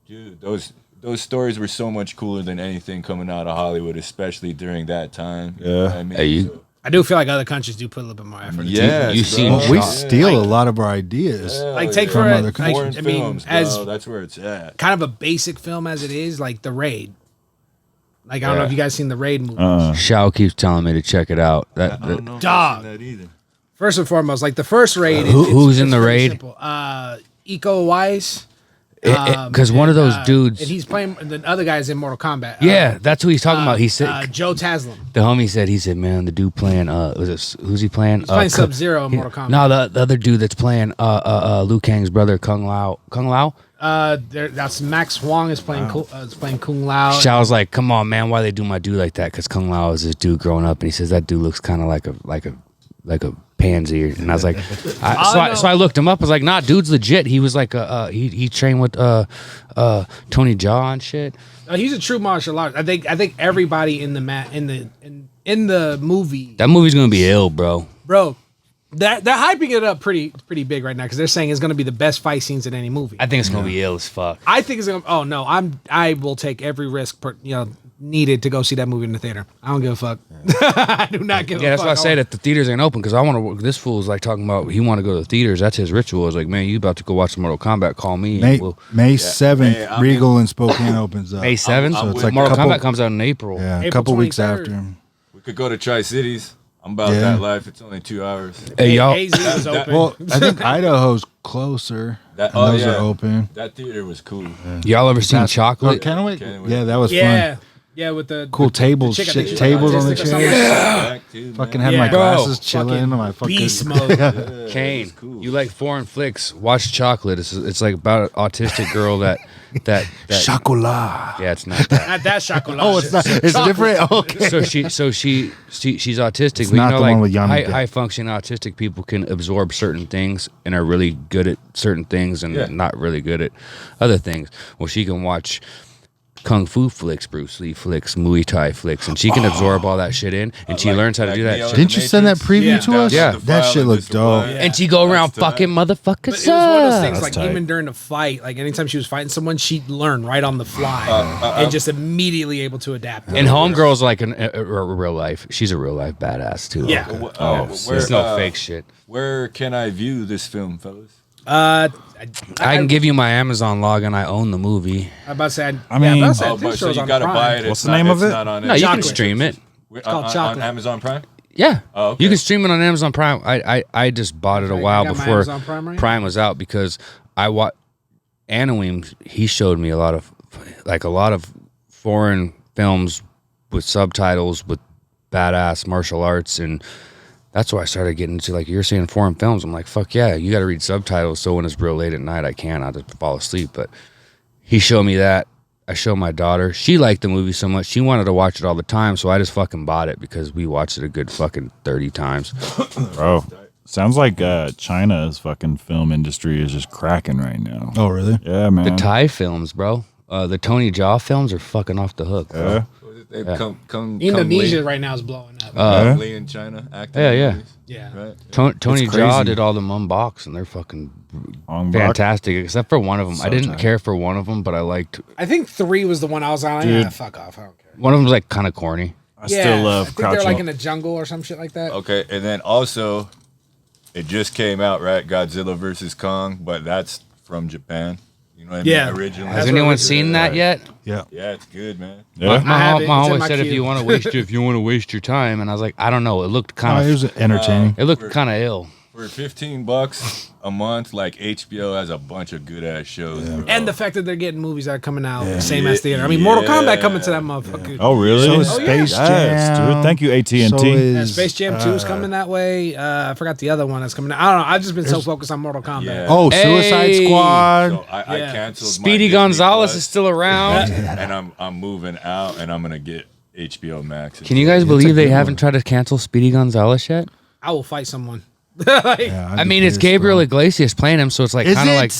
dude, those stories were so much cooler than anything coming out of Hollywood, especially during that time. You know what I mean? Hey, I do feel like other countries do put a little bit more effort. into it. Yeah, you seen Well, we Yeah. steal a lot of our ideas. Like take From for other a, countries. foreign like, I mean, films, as bro, that's where it's at. kind of a basic film as it is, like The Raid. Like I don't know if you guys seen the Raid movie. Shao keeps telling me to check it out. I don't know if Dog. I've seen that either. First and foremost, like the first Raid. Who's in The pretty Raid? simple. Iko Uwais. Because one of those dudes. And he's playing. The other guy's in Mortal Kombat. Yeah, that's who he's talking about. He said Joe Taslim. the homie said, man, the dude playing who's he playing? He's playing Sub-Zero in Mortal Kombat. No, the other dude that's playing Liu Kang's brother, Kung Lao. That's Max Huang is playing. Is playing Kung Lao. Shao's like, come on, man, why they do my dude like that? Because Kung Lao is this dude growing up, and he says that dude looks kind of like a pansy, and I was like, so I looked him up. I was like, nah, dude's legit. He was like he trained with Tony Jaa and shit. He's a true martial artist. I think everybody in the movie. That movie's gonna be ill, bro. Bro, they're hyping it up pretty big right now because they're saying it's gonna be the best fight scenes in any movie. I think it's gonna be ill as fuck. I think it's gonna. Oh no, I will take every risk needed to go see that movie in the theater. I don't give a fuck. I do not give a fuck. Yeah, that's why I say that the theaters ain't open because I want to. This fool's like talking about he want to go to the theaters. That's his ritual. It's like, man, you about to go watch the Mortal Kombat? Call me. May, And we'll, May 7th, Hey, I'm Regal in Spokane opens up. May 7th. So it's like Mortal a couple, Kombat comes out in April. Yeah, a April couple weeks 23rd. after. We could go to Tri-Cities. I'm about Yeah. that life. It's only 2 hours. Hey y'all, AZ was open. Well, I think Idaho's closer. That- and oh, those yeah. are open. That theater was cool. y'all ever seen Oh, Chocolate? Kennewick? Kennewick. Yeah, that was yeah, fun. yeah, with the Cool the tables, chick, I shit, think she's tables on the autistic or something. chairs. Back too, man. Fucking had Yeah. my Bro, glasses chilling. fucking My fucking beast mode. Kane, you like foreign flicks? Watch Chocolate. It's like about an autistic girl that chocolat. yeah, it's not that. Not that chocolate. Oh, it's not. It's different. Okay. So she's autistic. It's but not you know, the like one with Yummy Dip. high functioning autistic people can absorb certain things and are really good at certain things and Yeah. not really good at other things. Well, she can watch kung fu flicks, Bruce Lee flicks, Muay Thai flicks, and she can absorb all that shit in, and she Like- learns how to like do that Neo shit. Didn't you send that preview Yeah. to us? Yeah. That shit looked dope. And she go around That's fucking But motherfuckers it was one of those up. things, like tight. even during the fight, like anytime she was fighting someone, she'd learn right on the fly and just immediately able to adapt. And homegirl's like a real life. She's a real life badass too. Yeah. There's no fake shit. Where can I view this film, fellas? I can give you my Amazon login. I own the movie. I'm about to say. I mean- I'm about to say, Oh, this but so show's you on gotta Prime. buy it. What's It's the name not- of it's it? not on No, you can Chocolate. stream it. on Chocolate. Amazon Prime. Yeah. Oh, okay. You can stream it on Amazon Prime. I just bought it a Okay, while I got my before Amazon Prime right Prime was out because I watched Anaweem. He showed me a lot of foreign films with subtitles with badass martial arts, and that's why I started getting into, like, you're saying foreign films. I'm like, fuck yeah, you got to read subtitles. So when it's real late at night, I can't. I'll just fall asleep. But he showed me that. I showed my daughter. She liked the movie so much. She wanted to watch it all the time. So I just fucking bought it because we watched it a good fucking 30 times. Bro, sounds like China's fucking film industry is just cracking right now. Oh, really? Yeah, man. The Thai films, bro. The Tony Jaa films are fucking off the hook, bro. Yeah. They've come Indonesia Lee, right now is blowing up. Yeah. Lee in China acting. Yeah, in yeah. movies, yeah. Right. Tony It's Jaa crazy. did all the Mumboks, and they're fucking Ong Bak. fantastic, except for one of them. So I didn't tight. care for one of them, but I liked I think 3 was the one I was on. Dude. Yeah, fuck off. I don't care. one of them. Was like kind of corny. I still love I think Crouching. they're like in a jungle or some shit like that. Okay, and then also, it just came out, right? Godzilla versus Kong, but that's from Japan. You know what I mean? Yeah. Originally. Has That's anyone what it seen that yet? Yeah. Yeah, it's good, man. Yeah. My I have it. mom It's in always my said if queue. you want to waste your time, and I was like, I don't know. It looked Oh, kind it of was entertaining. it looked kind of ill. For $15 a month, like HBO has a bunch of good ass shows. Bro. And the fact that they're getting movies that are coming out same as theater. I mean, Mortal Kombat coming to that motherfucker. Oh, really? So is Space Yes, Jam. dude. Thank you, AT&T. So is, Space Jam 2 is coming that way. I forgot the other one that's coming out. I don't know. I've just been so focused on Mortal Kombat. Yeah. Oh, Suicide Hey. So Squad. I Yeah. canceled. my Speedy Disney Gonzalez Plus, is still around. and I'm moving out, and I'm gonna get HBO Max. Can you guys believe they haven't tried to cancel Speedy Gonzalez yet? I will fight someone. Like, Yeah, I mean, it's Gabriel Iglesias playing him, so it's like Is kind of it? like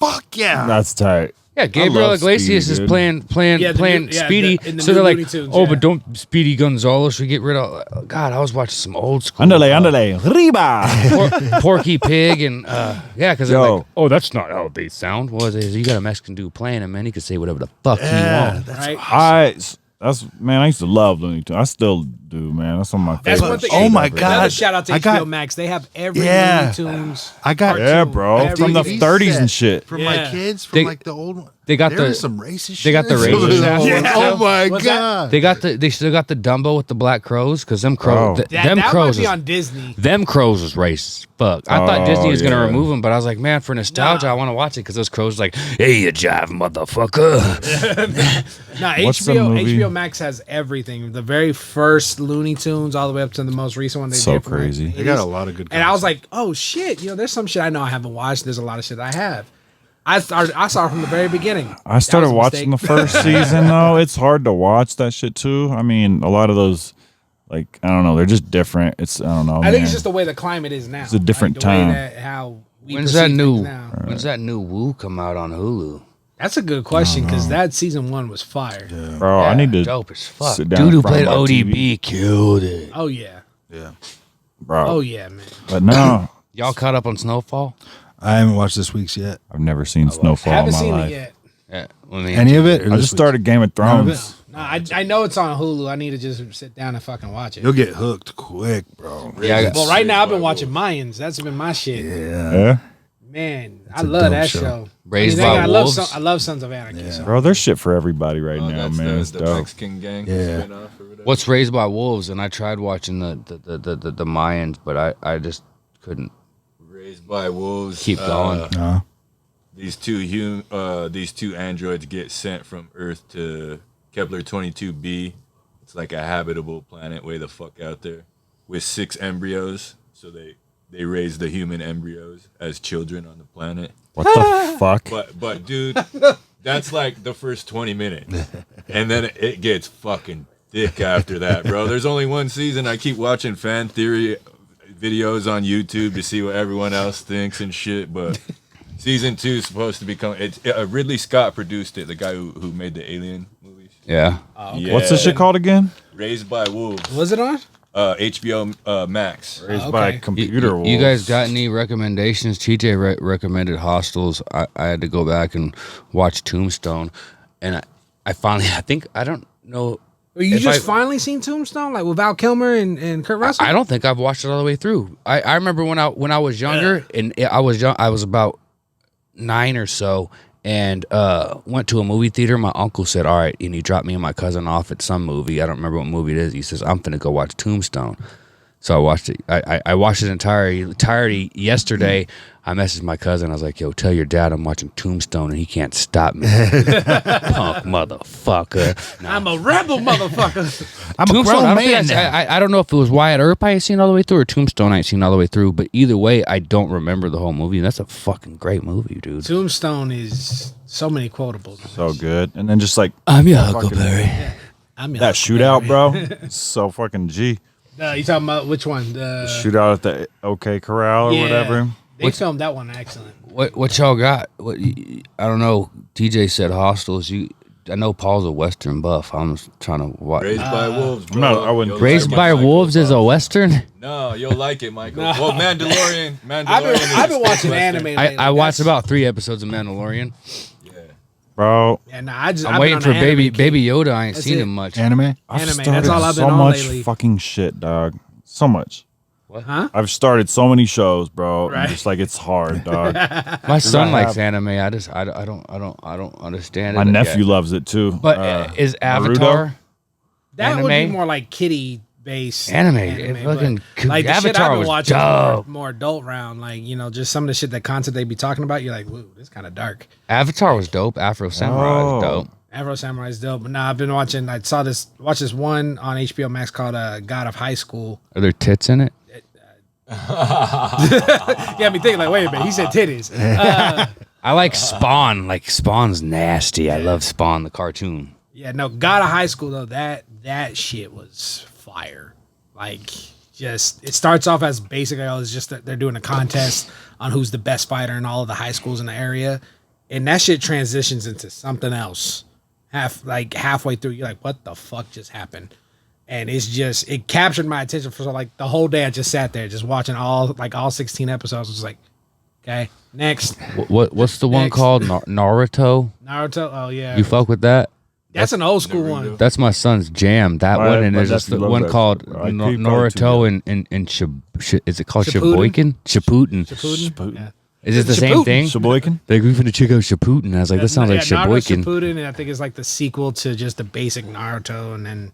Fuck yeah. That's tight. yeah. Gabriel love Iglesias Speedy, is dude. playing Yeah, the playing new- yeah, Speedy. in the So new they're like, Looney Tunes, oh, yeah. but don't Speedy Gonzalez. We get rid of. God, I was watching some old school. Andale, Riba. Porky Pig and yeah, because they're Yo. like, oh, that's not how they sound. Well, you got a Mexican dude playing him, man. He could say whatever the fuck he wants. right? I used to love Looney Tunes. I still do, man. That's one of my That's favorites. one thing. Oh my Another God. shout out to I HBO got- Max. They have every Yeah. Looney Tunes. I got Yeah, bro. Every From the DVD 30s set and shit. from Yeah. my kids, from They- like the old one. they got There the- is some racist shit. they got the racist ass Yeah. ones Oh too. my What's that? god. They still got the Dumbo with the black crows because them crows, Bro. That, them that crows, might be is- on Disney. them crows was racist. Fuck, I thought Oh, Disney was gonna yeah. remove them, but I was like, man, for nostalgia, Nah. I want to watch it because those crows like, hey, you jive motherfucker. Nah, What's the HBO movie? HBO Max has everything. The very first Looney Tunes all the way up to the most recent one. They So did from, like, crazy. the They got a 80s. lot of good And I was content. like, oh shit, there's some shit I know I haven't watched. There's a lot of shit I have. I saw it from the very beginning. I started That was a watching the mistake. first season, though. It's hard to watch that shit, too. I mean, a lot of those, like, I don't know, they're just different. I don't know. I think man. it's just the way the climate is now. It's a different the way time. that how we When's that perceive new? things now. When's that new Woo come out on Hulu? That's a good question because that season 1 was fire. Bro, I need to. dope as fuck. sit down Dude in who front played of my ODB killed it. Oh yeah. Bro. Oh yeah, man. But no, Y'all caught up on Snowfall? I haven't watched this week's yet. I've never seen Snowfall in Haven't my seen life. it yet. Yeah. I mean, Any of it? or I this just started Game of None of it? Thrones. No, I know it's on Hulu. I need to just sit down and fucking watch it. You'll get hooked quick, bro. Yeah, I got- Well, right now I've been watching Mayans. That's been my shit. Yeah. Man, I a love dope that show. show. Raised I mean, by I love Wolves. I love Sons of Anarchy. So. Bro, there's shit for everybody right now, That's man. It's the dope. Mexican gang Yeah. spin-off or whatever. What's Raised by Wolves? And I tried watching the Mayans, but I just couldn't Raised by Wolves. keep going. These two androids get sent from Earth to Kepler 22b. It's like a habitable planet way the fuck out there with 6 embryos. So they raise the human embryos as children on the planet. What the fuck? But dude, that's like the first 20 minutes. And then it gets fucking thick after that, bro. There's only one season. I keep watching fan theory videos on YouTube to see what everyone else thinks and shit, but season 2 is supposed to become Ridley Scott produced it, the guy who made the Alien movies. Yeah. Yeah. What's this shit called again? Raised by Wolves. Was it on? HBO Max. Raised by okay. computer wolves. You guys got any recommendations? TJ recommended Hostels. I had to go back and watch Tombstone, and I finally, I don't know. Or you If just I- finally seen Tombstone, like with Val Kilmer and Kurt Russell? I don't think I've watched it all the way through. I remember when I was younger, and I was about 9 or so, and went to a movie theater. My uncle said, all right, and he dropped me and my cousin off at some movie. I don't remember what movie it is. He says, I'm finna go watch Tombstone. So I watched it. I watched it entirety yesterday. I messaged my cousin. I was like, yo, tell your dad I'm watching Tombstone and he can't stop me. Punk motherfucker. No. I'm a rebel, motherfucker. I'm a Tombstone, grown I don't, man think now. I don't know if it was Wyatt Earp I had seen all the way through or Tombstone I had seen all the way through, but either way, I don't remember the whole movie. That's a fucking great movie, dude. Tombstone is so many quotables. So good. And then just like I'm your Huckleberry. I'm that shootout, bro. It's so fucking G. You talking about which one? The Shootout at the OK Corral or yeah, whatever. They filmed that one excellent. What y'all got? I don't know. TJ said Hostels. I know Paul's a Western buff. I'm just trying to watch. Raised by Wolves, bro. No, I wouldn't- You'll Raised like by it, Michael. Wolves is a Western. No, you'll like it, Michael. Well, Mandalorian. I've been watching anime. Lately. I watched That's- about 3 episodes of Mandalorian. Bro, Yeah, nah, I've I'm been waiting on for the anime kick. Baby Yoda. I ain't That's seen it. him much. Anime? I've Anime, that's started all I've been so on much lately. fucking shit, dog. So much. Huh? I've started so many shows, bro. Right. And just like it's hard, dog. My son I likes have- anime. I don't understand My it. nephew yet. loves it too. But is Naruto? Avatar? That would Anime? be more like kiddie based Anime, fucking like the shit Avatar I've been was watching dope. is more adult round. Like, you know, just some of the shit, that content they be talking about, you're like, woo, this kind of dark. Avatar was dope. Afro Samurai was dope. Afro Samurai is dope. But nah, I've been watching. I watched this one on HBO Max called God of High School. Are there tits in it? Yeah, me thinking like, wait a minute, he said titties. I like Spawn. Like Spawn's nasty. I love Spawn the cartoon. Yeah, no, God of High School though, that shit was fire. Like, just it starts off as basically it's just that they're doing a contest on who's the best fighter in all of the high schools in the area, and that shit transitions into something else. Halfway through, you're like, what the fuck just happened? And it captured my attention for like the whole day. I just sat there just watching all 16 episodes. I was like, okay, next. What's the one Next. called? Naruto? Naruto. Oh yeah, You fuck with that? that's an old school one. That's my son's jam. That My- one, and my there's just nephew the loves one that called shit, bro. He probably Naruto and is it called Shippuden? Shippuden? Shippuden. Yeah. Is it the same Shippuden. thing? Sheboygan? They're going to check out Shippuden. I was like, that sounds like Naruto Sheboygan. Shippuden, and I think it's like the sequel to just the basic Naruto, and then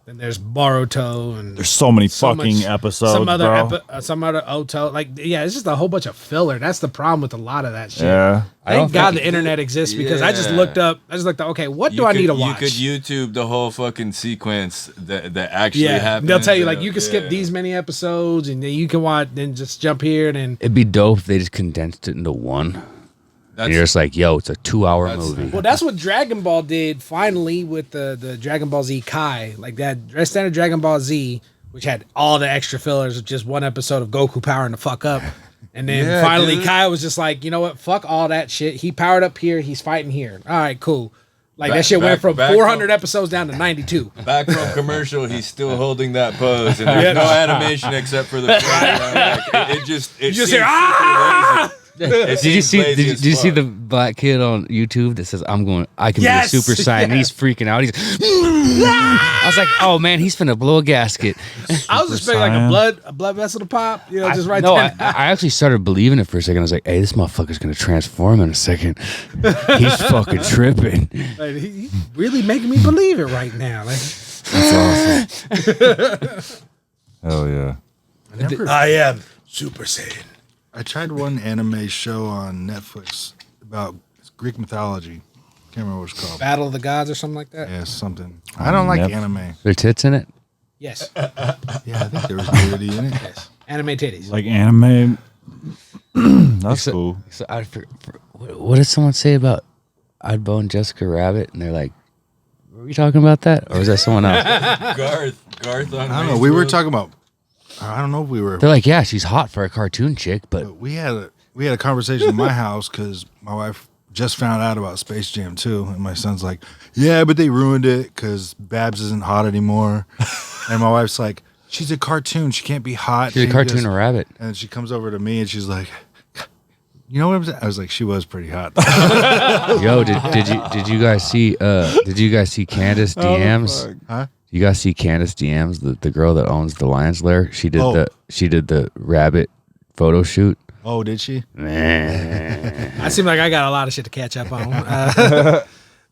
there's Boruto, and There's so many so fucking much- episodes, some other bro. some other Oto. Like, yeah, it's just a whole bunch of filler. That's the problem with a lot of that shit. Yeah. Thank God the internet exists, because I just looked up. Okay, what do I need to watch? You could YouTube the whole fucking sequence that actually happened. they'll tell you like you can skip these many episodes, and then you can watch, then just jump here, and then. It'd be dope if they just condensed it into one. And you're just like, yo, it's a 2-hour movie. Well, that's what Dragon Ball did finally with the Dragon Ball Z Kai. Like that standard Dragon Ball Z, which had all the extra fillers of just one episode of Goku powering the fuck up. And then Yeah, finally dude. Kai was just like, you know what? Fuck all that shit. He powered up here. He's fighting here. All right, cool. Like that shit went from 400 episodes down to 92. Back from commercial, he's still holding that pose, and there's no animation except for the fly around. It just You just seems hear, super ah! lazy. It Did you seems see? lazy Did as you see fuck. the black kid on YouTube that says, I can Yes! be a Super Saiyan"? Yeah. He's freaking out. He's. I was like, oh man, he's finna blow a gasket. I was expecting like a blood vessel to pop, you know, just right No, there. I actually started believing it for a second. I was like, hey, this motherfucker's gonna transform in a second. He's fucking tripping. Like, he's really making me believe it right now. Like, That's awesome. Hell yeah. I am Super Saiyan. I tried one anime show on Netflix about Greek mythology. Can't remember what it's called. Battle of the Gods or something like that. Yeah, something. I don't like Netflix. anime. There tits in it. Yes. Yeah, I think there was nudity in it. Yes. Anime titties. Like anime. That's cool. So what did someone say about Oddbone and Jessica Rabbit? And they're like, were we talking about that, or was that someone else? Garth on I don't know. We were talking about. I don't know if we were. They're like, yeah, she's hot for a cartoon chick, but We had a conversation in my house because my wife just found out about Space Jam 2, and my son's like, "Yeah, but they ruined it because Babs isn't hot anymore." And my wife's like, "She's a cartoon. She can't be hot." she's a She cartoon just-" or rabbit. And she comes over to me and she's like, "You know what I'm saying?" I was like, "She was pretty hot." Yo, did you guys see Candace DMs? Huh? You guys see Candace DMs, the girl that owns the Lion's Lair? She did the rabbit photo shoot. Oh, did she? I seem like I got a lot of shit to catch up on.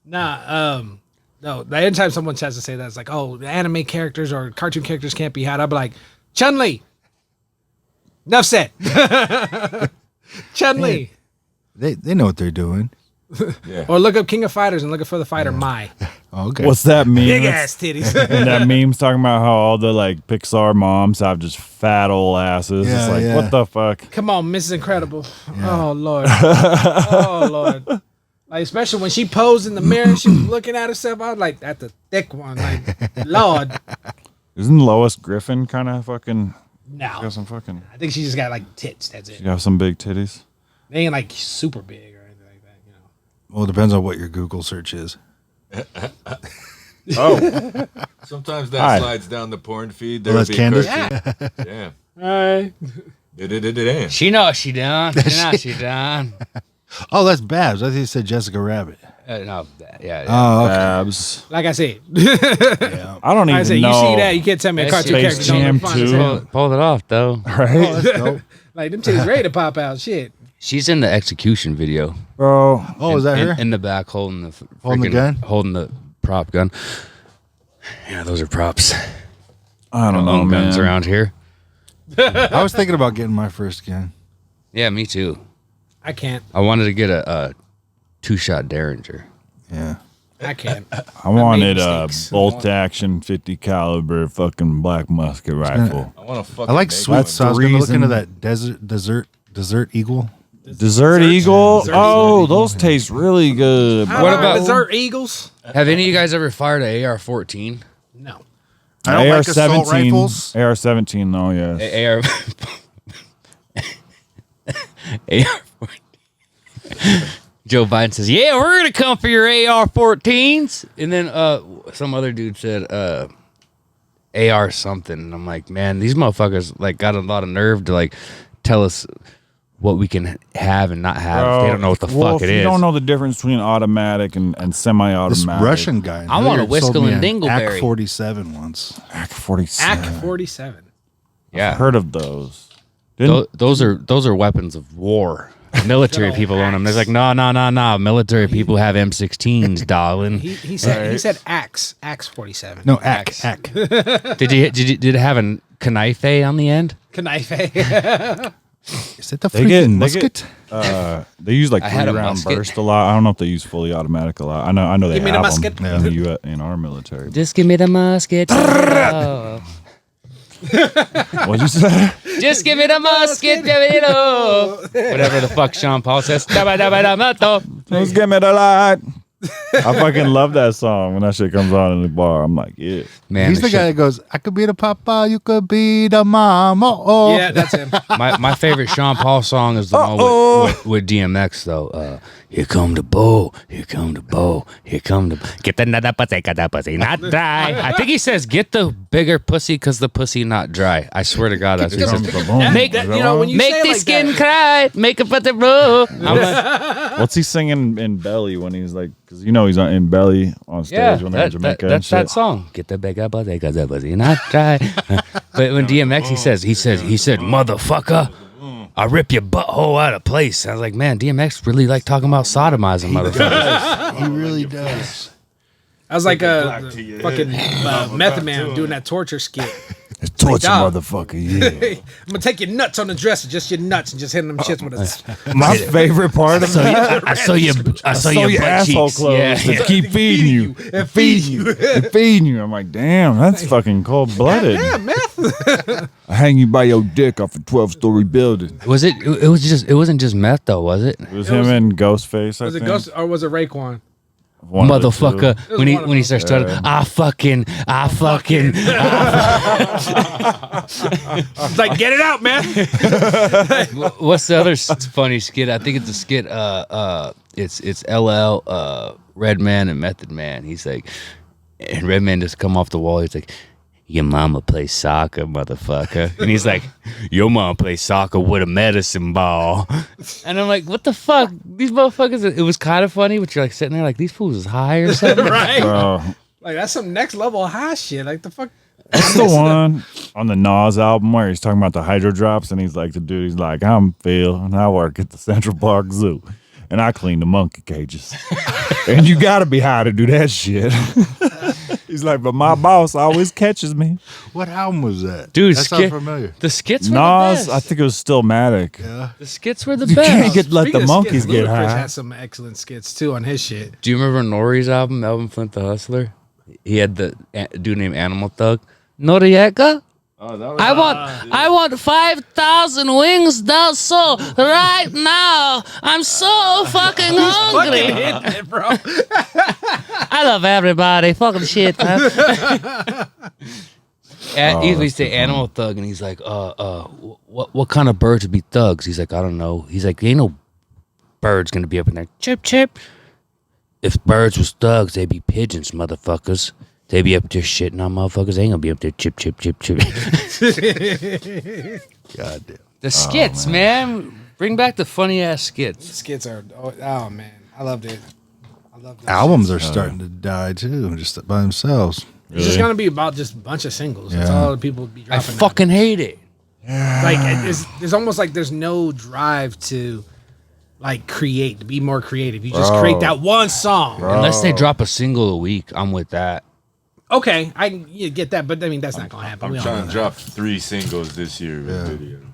No. Anytime someone tries to say that, it's like, oh, the anime characters or cartoon characters can't be hot. I'll be like, Chun-Li. Enough said. Chun-Li. They know what they're doing. Or look up King of Fighters and look up for the fighter Mai. Oh, okay. What's that meme? Big That's- ass titties. And that meme's talking about how all the like Pixar moms have just fat old asses. Yeah, It's like, yeah. what the fuck? Come on, Mrs. Incredible. Oh Lord. Oh Lord. Like, especially when she posed in the mirror and she was looking at herself, I was like, that's the thick one. Like, Lord. Isn't Lois Griffin kind of fucking No. got some fucking? I think she just got like tits. That's it. She got some big titties. They ain't like super big or anything like that, you know. Well, it depends on what your Google search is. Oh, Sometimes that Hi. slides down the porn feed. Well, that's Candace? Yeah. All right. Da-da-da-da-da. She knows she done. She knows she done. Oh, that's Babs. I think you said Jessica Rabbit. No, yeah. Oh, okay. Babs. Like I said. I don't Like I even said, know. you see that, you can't tell me a That cartoon shit- character Space don't Jam look fun as 2. hell. Pulled it off though. Right, Oh, that's dope. Like, them titties ready to pop out. Shit. She's in the execution video. bro. Oh, is that her? In the back, holding the Holding the freaking- gun? holding the prop gun. Yeah, those are props. I don't know, own guns man. around here. I was thinking about getting my first gun. Yeah, me too. I can't. I wanted to get a 2-shot Derringer. Yeah. I can't. I wanted a mistakes. bolt action 50 caliber fucking black musket rifle. I want to fucking. I like make sweet one. sauce. I was gonna look reason- into that desert eagle. Desert Eagle. Desert Oh, those taste really good. What What about- Desert Eagles? Have any of you guys ever fired an AR-14? No. I don't like assault rifles. AR-17, though, yes. AR. Joe Biden says, "Yeah, we're gonna come for your AR-14s," and then some other dude said AR something, and I'm like, man, these motherfuckers like got a lot of nerve to like tell us what we can have and not have. They don't know what the fuck if it you is. don't know the difference between automatic and This semi-automatic. Russian guy. I want a sold Whistle me and an Dingleberry. AK-47 once. AK-47. AK-47. Yeah, Heard of those? those are weapons of war. Military people own them. There's like, no. Military people have M16s, darling. He said Axe 47. No, AK. Did it have a knife on the end? Knife. Is it the They freaking get musket? they use like I had a 3-round musket. burst a lot. I don't know if they use fully automatic a lot. I know they Give me the have musket. them in the U.S. in our military. Just give me the musket. Oh. What'd you say? Just give me the musket. Whatever the fuck Sean Paul says. Just give me the light. I fucking love that song when that shit comes on in the bar. I'm like, yeah. Man, He's the guy that goes, I could be the papa, you could be the mama. Oh. Yeah, that's him. my favorite Sean Paul song is the one with DMX though. Here come the bow, here come the bow, here come the get the pussy not dry. I think he says get the bigger pussy because the pussy not dry. I swear to God, that's what he says. Make That, you know, when you make say the like skin that, cry, make it but the roll. I'm like, What's he singing in Belly when he's like, because you know he's in Belly on stage yeah, when they're in Jamaica and that's shit. that song. Get the bigger pussy because the pussy not dry. But when DMX he said motherfucker. I rip your butthole out of place. I was like, man, DMX really like talking about sodomizing motherfuckers. He really does. I was like a fucking Method Man doing that torture skit. Torture dog. motherfucker, yeah. I'm gonna take your nuts on the dresser, just your nuts, and just hitting them shits with a. My favorite part of I saw your butt asshole cheeks. clothes. Yeah. Just keep feeding you and feeding you and feeding you. I'm like, damn, that's fucking cold blooded. Yeah, meth. I hang you by your dick off a 12-story building. Was it? It wasn't just meth though, was it? It was him and Ghostface. I Was it think. Ghost or was it Raekwon? One of the two. Motherfucker, when he starts talking, I fucking. It's like, get it out, man. What's the other funny skit? I think it's a skit. It's LL, Redman, and Method Man. He's like, and Redman just come off the wall. He's like, your mama plays soccer, motherfucker. And he's like, your mom plays soccer with a medicine ball. And I'm like, what the fuck? These motherfuckers, it was kind of funny, but you're like sitting there like, these fools is high or something. Right? Bro, Like that's some next level high shit. Like the fuck. that's the one on the Nas album where he's talking about the hydro drops, and he's like, he's like, I'm Phil, and I work at the Central Park Zoo, and I clean the monkey cages. And you gotta be high to do that shit. He's like, but my boss always catches me. What album was that? Dude, that sounds familiar. the skits were Nas, the best. I think it was Stillmatic. The skits were the You can't best. let the Speaking of monkeys skits, get Ludacris high. had some excellent skits too on his shit. Do you remember Nori's album, Melvin Flint the Hustler? He had the dude named Animal Thug. Noriega? Oh, that was I want 5,000 wings. That's so right now. I'm so fucking hungry. Fucking bro. I love everybody. Fucking shit, man. He say Animal Thug, and he's like, what kind of birds would be thugs? He's like, I don't know. He's like, ain't no birds gonna be up in there. Chip, chip. If birds was thugs, they'd be pigeons, motherfuckers. They be up there shitting on motherfuckers. They ain't gonna be up there chip, chip, chip, chip. God damn. The skits, man. Bring back the funny ass skits. Skits are oh man, I loved it. I loved it. Albums are starting to die too, just by themselves. It's just gonna be about just a bunch of singles. That's Yeah. all the people be I dropping. fucking hate it. like there's almost like there's no drive to like create, to be more creative. You just create that one song. Unless they drop a single a week, I'm with that. Okay, I can get that, but I mean that's not gonna happen. I'm We all trying know to that. drop 3 singles this year with videos.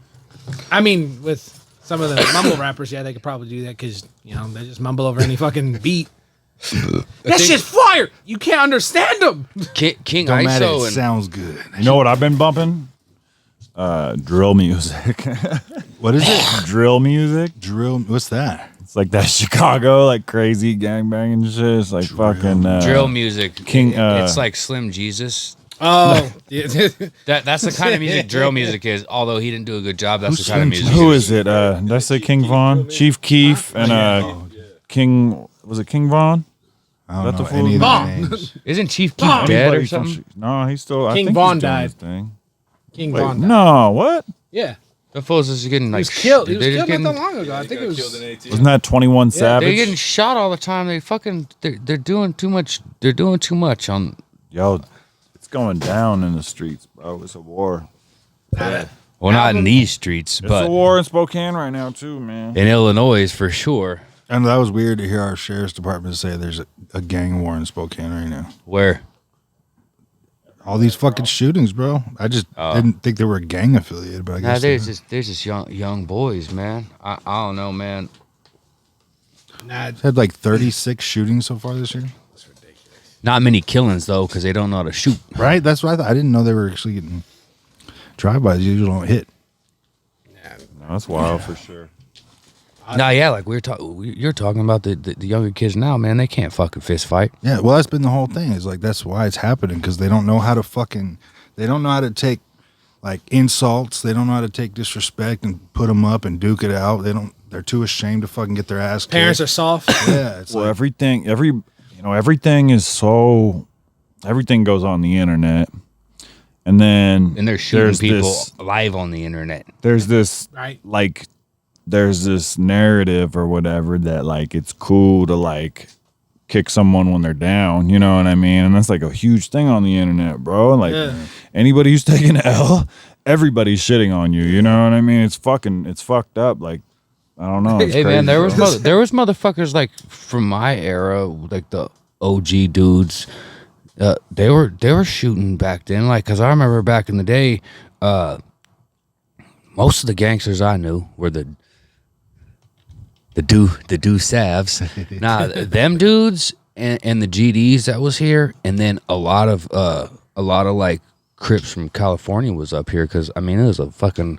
I mean, with some of the mumble rappers, yeah, they could probably do that because they just mumble over any fucking beat. That shit's fire. You can't understand them. King Don't matter. ISO It and sounds good. You know what I've been bumping? Drill music. What is it? Drill music. Drill. What's that? It's like that Chicago, like crazy gangbanging shit. It's like fucking drill music. King. It's like Slim Jesus. Oh, yeah. That's the kind of music drill music is. Although he didn't do a good job, that's Who's the kind of Slim music. Jesus? Who is it? Did I say King Von? Chief Keef and King. Was it King Von? I That don't the know fool? any of the Vaughn. names. Isn't Chief Keef Vaughn. dead or Anybody from something? No, he's still. I King think Von he's doing died. his thing. King Wait, Von. no, what? Yeah, The fools is getting he like was killed. He they're was just killed not getting- that long ago. I think it was. Wasn't that 21 Savage? They're getting shot all the time. They're doing too much. They're doing too much on. Yo, it's going down in the streets, bro. It's a war. Well, not in these streets, It's but a war in Spokane right now too, man. in Illinois for sure. And that was weird to hear our sheriff's department say there's a gang war in Spokane right now. Where All these fucking shootings, bro. I just didn't think they were gang affiliated, but I nah, guess there's just young boys, man. I don't know, man. Nah, had like 36 shootings so far this year. Not many killings though, because they don't know how to shoot. Right? That's what I thought. I didn't know they were actually getting drive-bys. You usually don't hit. No, that's wild for sure. Nah, yeah, like you're talking about the younger kids now, man. They can't fucking fist fight. Yeah, well, that's been the whole thing. Is like that's why it's happening because they don't know how to they don't know how to take like insults. They don't know how to take disrespect and put them up and duke it out. They're too ashamed to fucking get their ass kicked. parents are soft. Yeah, it's Well, like, everything goes on the internet, and then And they're shooting there's people this- live on the internet. there's this Right. like there's this narrative or whatever that like it's cool to like kick someone when they're down, you know what I mean? And that's like a huge thing on the internet, bro. Like anybody who's taking an L, everybody's shitting on you, you know what I mean? It's fucked up. Like I don't know. It's Hey man, crazy, there was motherfuckers like from my era, like the OG dudes. They were shooting back then, like because I remember back in the day, most of the gangsters I knew were the Savs. Nah, them dudes and the GDs that was here, and then a lot of like Crips from California was up here because I mean it was a fucking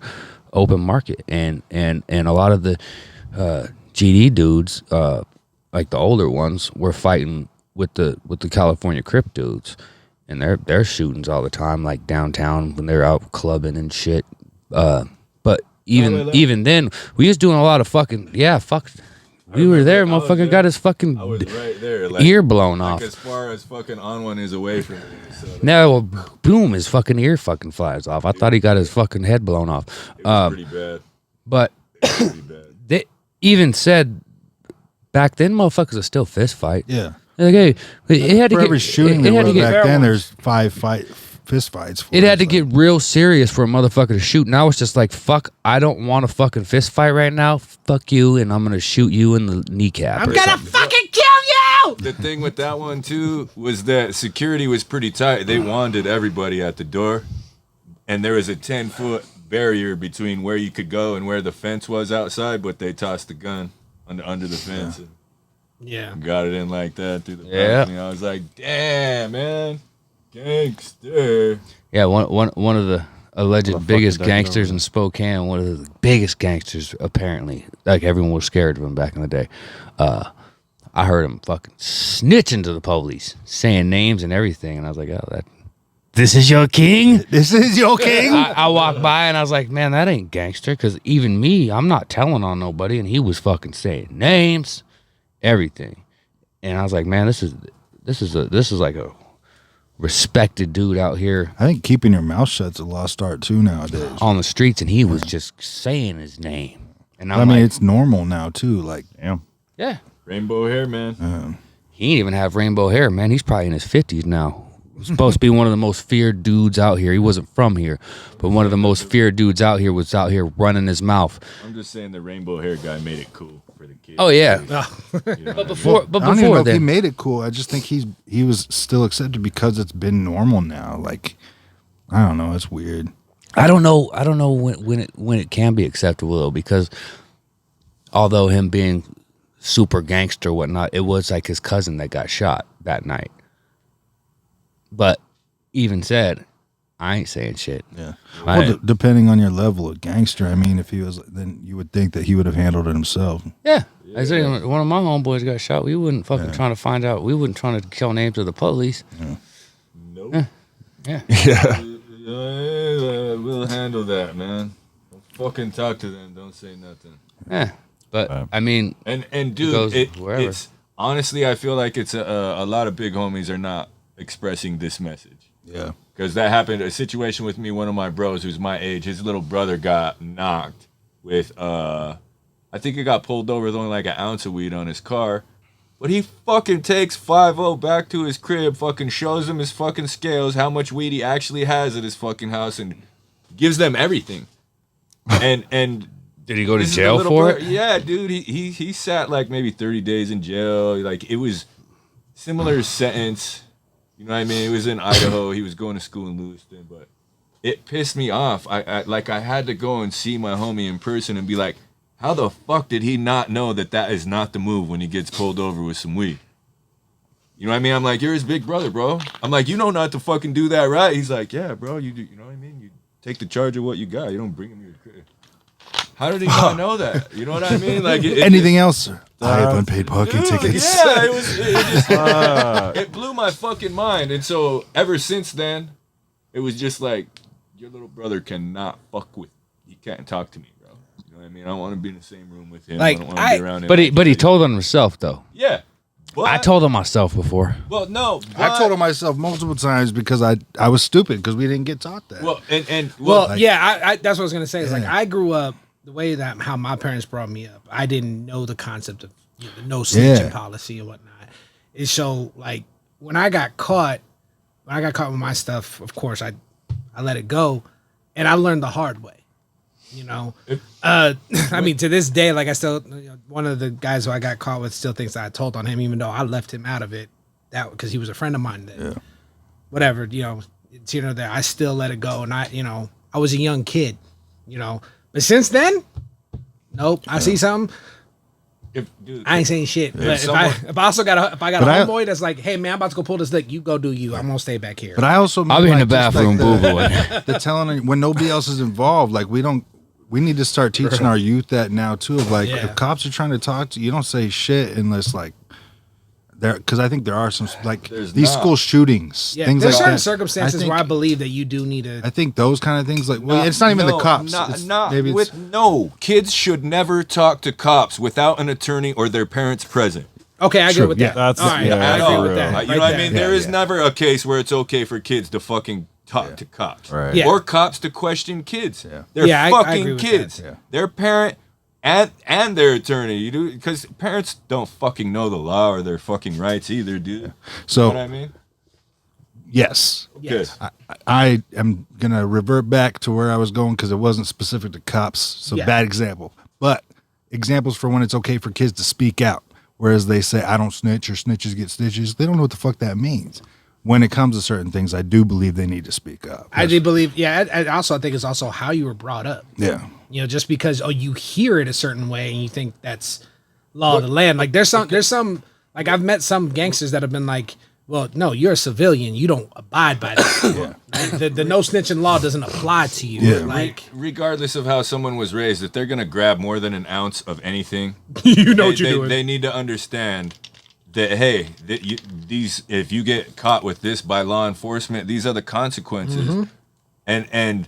open market, and a lot of the GD dudes, like the older ones, were fighting with the California Crip dudes, and they're shootings all the time, like downtown when they're out clubbing and shit. But even then, we was doing a lot of fucking fuck. We were there, motherfucker got his fucking I was right there. Like, ear blown off. as far as fucking on one is away from me. So Now, well, boom, his fucking ear fucking flies off. I thought he got his fucking head blown off. it was pretty bad. But Pretty bad. they even said back then, motherfuckers are still fist fight. yeah. Like, hey, it had to For get every shooting it there had was to get back then, there's 5 fist fights. it had to get real serious for a motherfucker to shoot. Now it's just like, fuck, I don't want a fucking fist fight right now. Fuck you, and I'm gonna shoot you in the kneecap. I'm or gonna something. fucking kill you. The thing with that one too was that security was pretty tight. They wanted everybody at the door, and there was a 10-foot barrier between where you could go and where the fence was outside. But they tossed the gun under the fence and Yeah. got it in like that through the Yeah. balcony. I was like, damn, man, gangster. Yeah, one of the alleged fuck biggest did that get gangsters over in Spokane, one of the biggest gangsters apparently. Like everyone was scared of him back in the day. I heard him fucking snitching to the police, saying names and everything, and I was like, oh, this is your king? This is your king. I walked by and I was like, man, that ain't gangster, because even me, I'm not telling on nobody, and he was fucking saying names, everything. And I was like, man, this is like a respected dude out here I think keeping your mouth shut's a lost art too nowadays. on the streets, and he was just saying his name. And I'm I mean, like, it's normal now too. Like, Damn. yeah. Rainbow hair, man. He ain't even have rainbow hair, man. He's probably in his 50s now. supposed to be one of the most feared dudes out here. He wasn't from here, but one of the most feared dudes out here was out here running his mouth. I'm just saying the rainbow hair guy made it cool for the kids. Oh yeah, You know but what before I don't even know if he then, made it cool. I just think he was still accepted because it's been normal now. Like, I don't know. It's weird. I don't know when it can be acceptable though, because although him being super gangster or whatnot, it was like his cousin that got shot that night. But even said, I ain't saying shit. Yeah. I Well, ain't- depending on your level of gangster, I mean, if he was, then you would think that he would have handled it himself. yeah. I said one of my homeboys got shot. We wouldn't fucking trying to find out. We wouldn't trying to kill names of the police. Nope. Yeah. Yeah. We'll handle that, man. Don't fucking talk to them. Don't say nothing. Yeah. But I mean, And goes dude, wherever. it's honestly, I feel like it's a lot of big homies are not expressing this message. Yeah. Because that happened, a situation with me, one of my bros who's my age, his little brother got knocked with, I think he got pulled over with only like an ounce of weed on his car. But he fucking takes 5-0 back to his crib, fucking shows him his fucking scales, how much weed he actually has at his fucking house, and gives them everything. And did he go to this is the jail little for brother- it? Yeah, dude. He sat like maybe 30 days in jail. Like, it was similar sentence. You know what I mean? It was in Idaho. He was going to school in Lewiston, but it pissed me off. I had to go and see my homie in person and be like, how the fuck did he not know that is not the move when he gets pulled over with some weed? You know what I mean? I'm like, you're his big brother, bro. I'm like, you know not to fucking do that, right? He's like, yeah, bro. You do. You know what I mean? You take the charge of what you got. You don't bring him your crib. How did he not know that? You know what I mean? Like Anything else, sir? I have unpaid parking Dude, tickets. yeah, it blew my fucking mind. And so ever since then, it was just like, your little brother cannot fuck with. He can't talk to me, bro. You know what I mean? I don't want to be in the same room with him. Like, I don't want to be around him. But he told on himself though. Yeah. But, I told him myself before. Well, no. I told him myself multiple times because I was stupid because we didn't get taught that. Well, and Well, like, yeah, I that's what I was gonna say. Is like Yeah. I grew up the way that how my parents brought me up. I didn't know the concept of the no snitching Yeah. policy and whatnot. And so like when I got caught with my stuff, of course I let it go, and I learned the hard way. You know, I mean, to this day, like I still, one of the guys who I got caught with still thinks that I told on him, even though I left him out of it, that because he was a friend of mine. Then, whatever, it's here or there. I still let it go, and I was a young kid, But since then, nope. I see something, dude, I ain't saying shit. But if someone- I got a But homeboy that's like, hey man, I'm about to go pull this lick, you go do you. I'm gonna stay back here. But I also I'll be in the like, just bathroom like boo-booing. the telling when nobody else is involved. Like we need to start teaching our youth that now too. Of like, Yeah. if cops are trying to talk to you, don't say shit unless like there, because I think there are some like There's these not. school shootings, Yeah, things there's like certain that. circumstances think- where I believe that you do need to. I think those kind of things, like, well, it's not even the cops. It's- maybe it's, No, kids should never talk to cops without an attorney or their parents present. Okay, I agree True, with yeah, that. that's- All right, yeah, I that's agree real. with that. You right know what I there. mean? There is yeah. never a case where it's okay for kids to fucking talk to cops. Right. Yeah. Or cops to question kids. Yeah. They're Yeah, I fucking agree with kids. that. Yeah. Their parent and their attorney. You do because parents don't fucking know the law or their fucking rights either, dude. You so know what I mean? yes, Yes. Good. I am gonna revert back to where I was going because it wasn't specific to cops. So Yeah. bad example, but examples for when it's okay for kids to speak out. Whereas they say I don't snitch or snitches get stitches. They don't know what the fuck that means. When it comes to certain things, I do believe they need to speak up. I do believe, yeah. I also think it's also how you were brought up. Yeah. Just because you hear it a certain way and you think that's law of the land. Like there's some like I've met some gangsters that have been like, well, no, you're a civilian, you don't abide by that. Like, the no snitching law doesn't apply to you. Yeah. Like Regardless of how someone was raised, if they're gonna grab more than an ounce of anything, you know what you're doing. They need to understand that hey, if you get caught with this by law enforcement, these are the consequences, Mm-hmm. and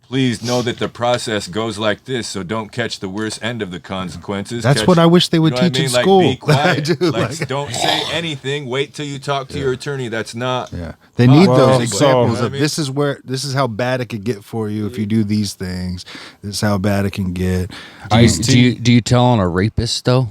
please know that the process goes like this, so don't catch the worst end of the consequences. That's what I wish they would you know what teach in I mean? school. Like, be quiet. I do, Like, don't say anything. Wait till you talk to your attorney. That's not. Yeah, they need Well, those so- examples You know what of I mean? this is how bad it could get for you if you do these things. This is how bad it can get. Do you tell on a rapist though?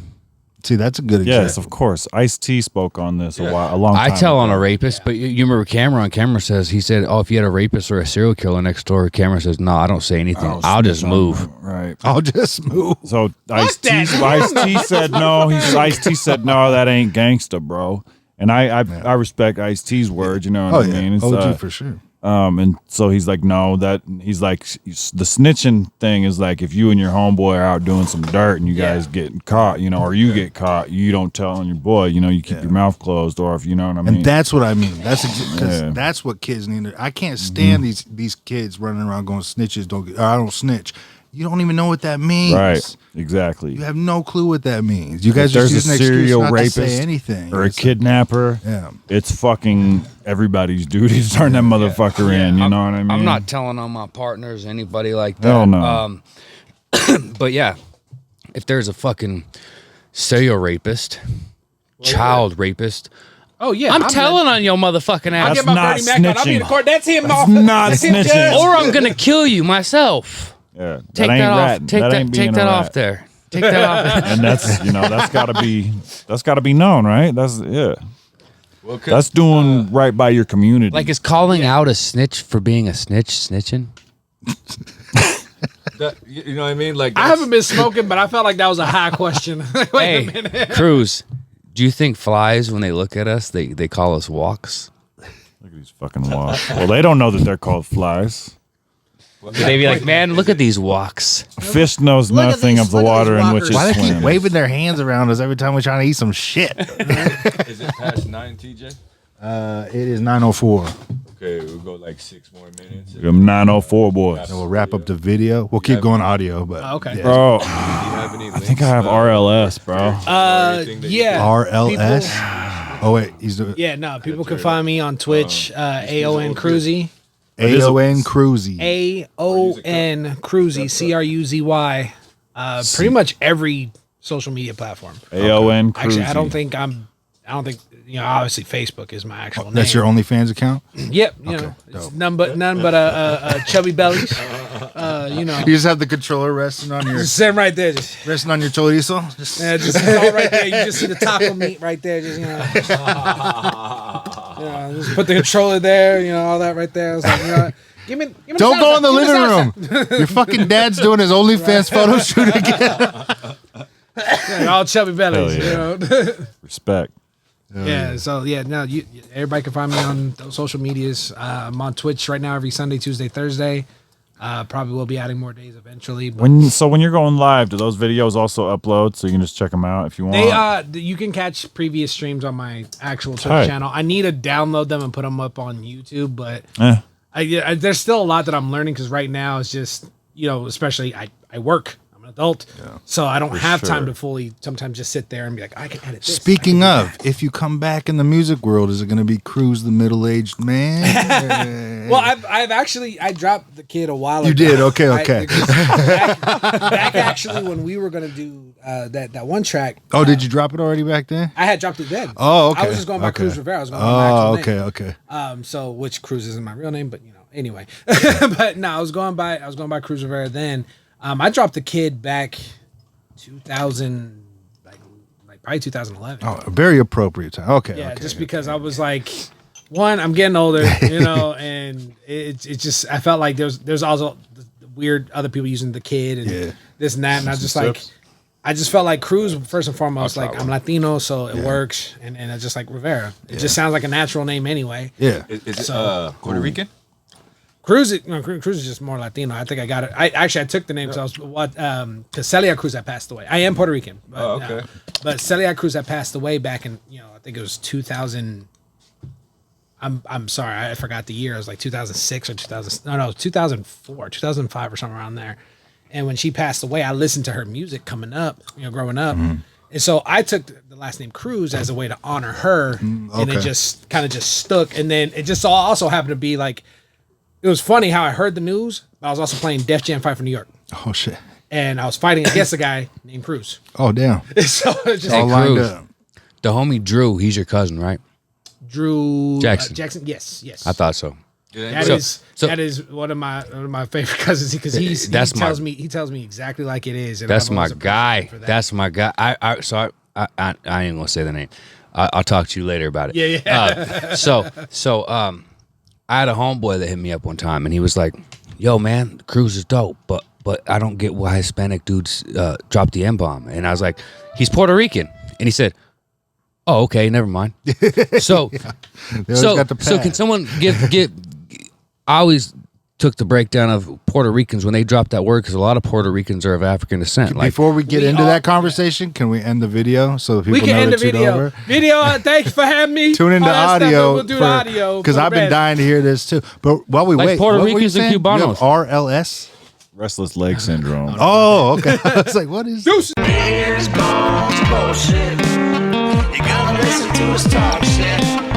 See, that's a good example. Yes, of course. Ice-T spoke on this a long time I tell ago. on a rapist, but you remember Cameron says, he said, oh, if you had a rapist or a serial killer next door, Cameron says, no, I don't say anything. I'll just move. Right. I'll just move. So Ice-T said no. Ice-T said no, that ain't gangsta, bro. And I respect Ice-T's words, you know what I mean? It's, OG for sure. and so he's like, no, he's like, the snitching thing is like if you and your homeboy are out doing some dirt and you guys get caught, you know, or you get caught, you don't tell on your boy, you know, you keep your mouth closed, or if you know what I mean. And that's what I mean. That's because that's what kids need. I can't stand these kids running around going snitches don't get. Or I don't snitch. You don't even know what that means. Right. Exactly. You have no clue what that means. You guys There's just use a an excuse serial not rapist to say anything or a kidnapper. Yeah. It's fucking everybody's duty to turn that motherfucker in. You know what I mean? I'm not telling on my partners, anybody like that. Hell no. But yeah, if there's a fucking serial rapist, child rapist, Oh yeah, I'm telling on your motherfucking I'll ass. get my not Bernie Mac on. I'll be in the snitching. court. That's him. That's off. not That's him, snitching. Judge. Or I'm gonna kill you myself. Yeah. Take ain't that off. ratting. Take ain't that. being Take a that rat. off there. Take that off. And that's that's gotta be known, right? That's Well, 'cause, That's doing right by your community. Like, is calling out a snitch for being a snitch snitching? you know what I mean? Like I haven't been smoking, but I felt like that was a high question. Wait a minute. Hey, Cruz, do you think flies, when they look at us, they call us walks? Look at these fucking walks. Well, they don't know that they're called flies. They be like, man, look at these walks. Fish knows Look at nothing these- of the look at water these in which walkers. it Why they keep swims. waving their hands around us every time we're trying to eat some shit? Is it past 9, TJ? It is 9:04. Okay, we'll go like 6 more minutes. Them 904 boys. And we'll wrap up the video. We'll keep going audio, but okay. yeah. Bro, Do you have any I think I have RLS, bro. Yeah. RLS. Oh wait, he's doing Yeah, no. People can find me on Twitch. AON Cruzy. AON Cruzy. AON Cruzy. CRUZY. Pretty much every social media platform. AON Cruz. Actually, I don't think obviously Facebook is my actual name. That's your OnlyFans account? Yep. You know, it's none but chubby bellies. You know, You just have the controller resting on your just sitting right there. Just chorizo. Just it's all right there. You just see the taco meat right there. Just just put the controller there. You know, all that right there. I was like, give me. don't go in the living room. room. Your fucking dad's doing his OnlyFans photo shoot again. All chubby bellies. Hell You know. Respect. Yeah, so no, everybody can find me on those social medias. I'm on Twitch right now every Sunday, Tuesday, Thursday. Probably will be adding more days eventually. But When you're going live, do those videos also upload so you can just check them out if you want? you can catch previous streams on my actual Twitch Tight. channel. I need to download them and put them up on YouTube, but Eh. there's still a lot that I'm learning because right now it's just especially I work. I'm an adult, so I don't have time to fully sometimes just sit there and be like, I can edit this. Speaking of, if you come back in the music world, is it going to be Cruz, the middle-aged man? Well, I've actually I dropped the kid a while ago. You did? Okay. Back actually when we were gonna do that one track. Oh, did you drop it already back then? I had dropped it then. Oh, okay. I was just going by Okay. Cruz Rivera. I was going by my actual name. Okay. So which Cruz isn't my real name, but anyway. But no, I was going by Cruz Rivera then. I dropped the kid back 2000 like probably 2011. Oh, a very appropriate time. Okay. Yeah, okay, just okay. because I was like, one, I'm getting older, and it's just I felt like there's also the weird other people using the kid and this and that, and I was just like, I just felt like Cruz first and foremost, like I'm Latino, so it works, and I just like Rivera. It just sounds like a natural name anyway. Yeah. Is it Puerto Rican? Cruz is just more Latino. I think I got it. I took the name because because Celia Cruz had passed away. I am Puerto Rican. But, okay. But Celia Cruz had passed away back in I think it was 2000. I'm sorry, I forgot the year. It was like 2006 or 2004, 2005 or something around there. And when she passed away, I listened to her music coming up, growing up. And so I took the last name Cruz as a way to honor her, and it okay. just kind of just stuck. And then it just also happened to be like, it was funny how I heard the news, but I was also playing Def Jam Fight for New York. Oh shit. And I was fighting against a guy named Cruz. Oh damn. So it's just All like lined Cruz. up. The homie Drew, he's your cousin, right? Drew Jackson. Jackson, yes. I thought so. That is one of my favorite cousins because he tells me exactly like it is. And That's I've my always appreciated guy. him for that. That's my guy. I ain't gonna say the name. I'll talk to you later about it. Yeah. So I had a homeboy that hit me up one time, and he was like, "Yo, man, Cruz is dope, but I don't get why Hispanic dudes drop the M-bomb." And I was like, "He's Puerto Rican," and he said, "Oh, okay, never mind." So can someone get? I always took the breakdown of Puerto Ricans when they dropped that word because a lot of Puerto Ricans are of African descent. Like, before we get into that conversation, can we end the video so that We people can know end the to tune video. over? Thanks for having me. Tune into All that stuff, audio. We'll do the audio because for I've the been rest. dying to hear this too. But while we Like wait, Puerto what were you Ricans and saying? You have Cubanos. RLS. Restless leg syndrome. Oh, okay. I was like, what is? Here's Bones bullshit. You gotta listen to us talk shit.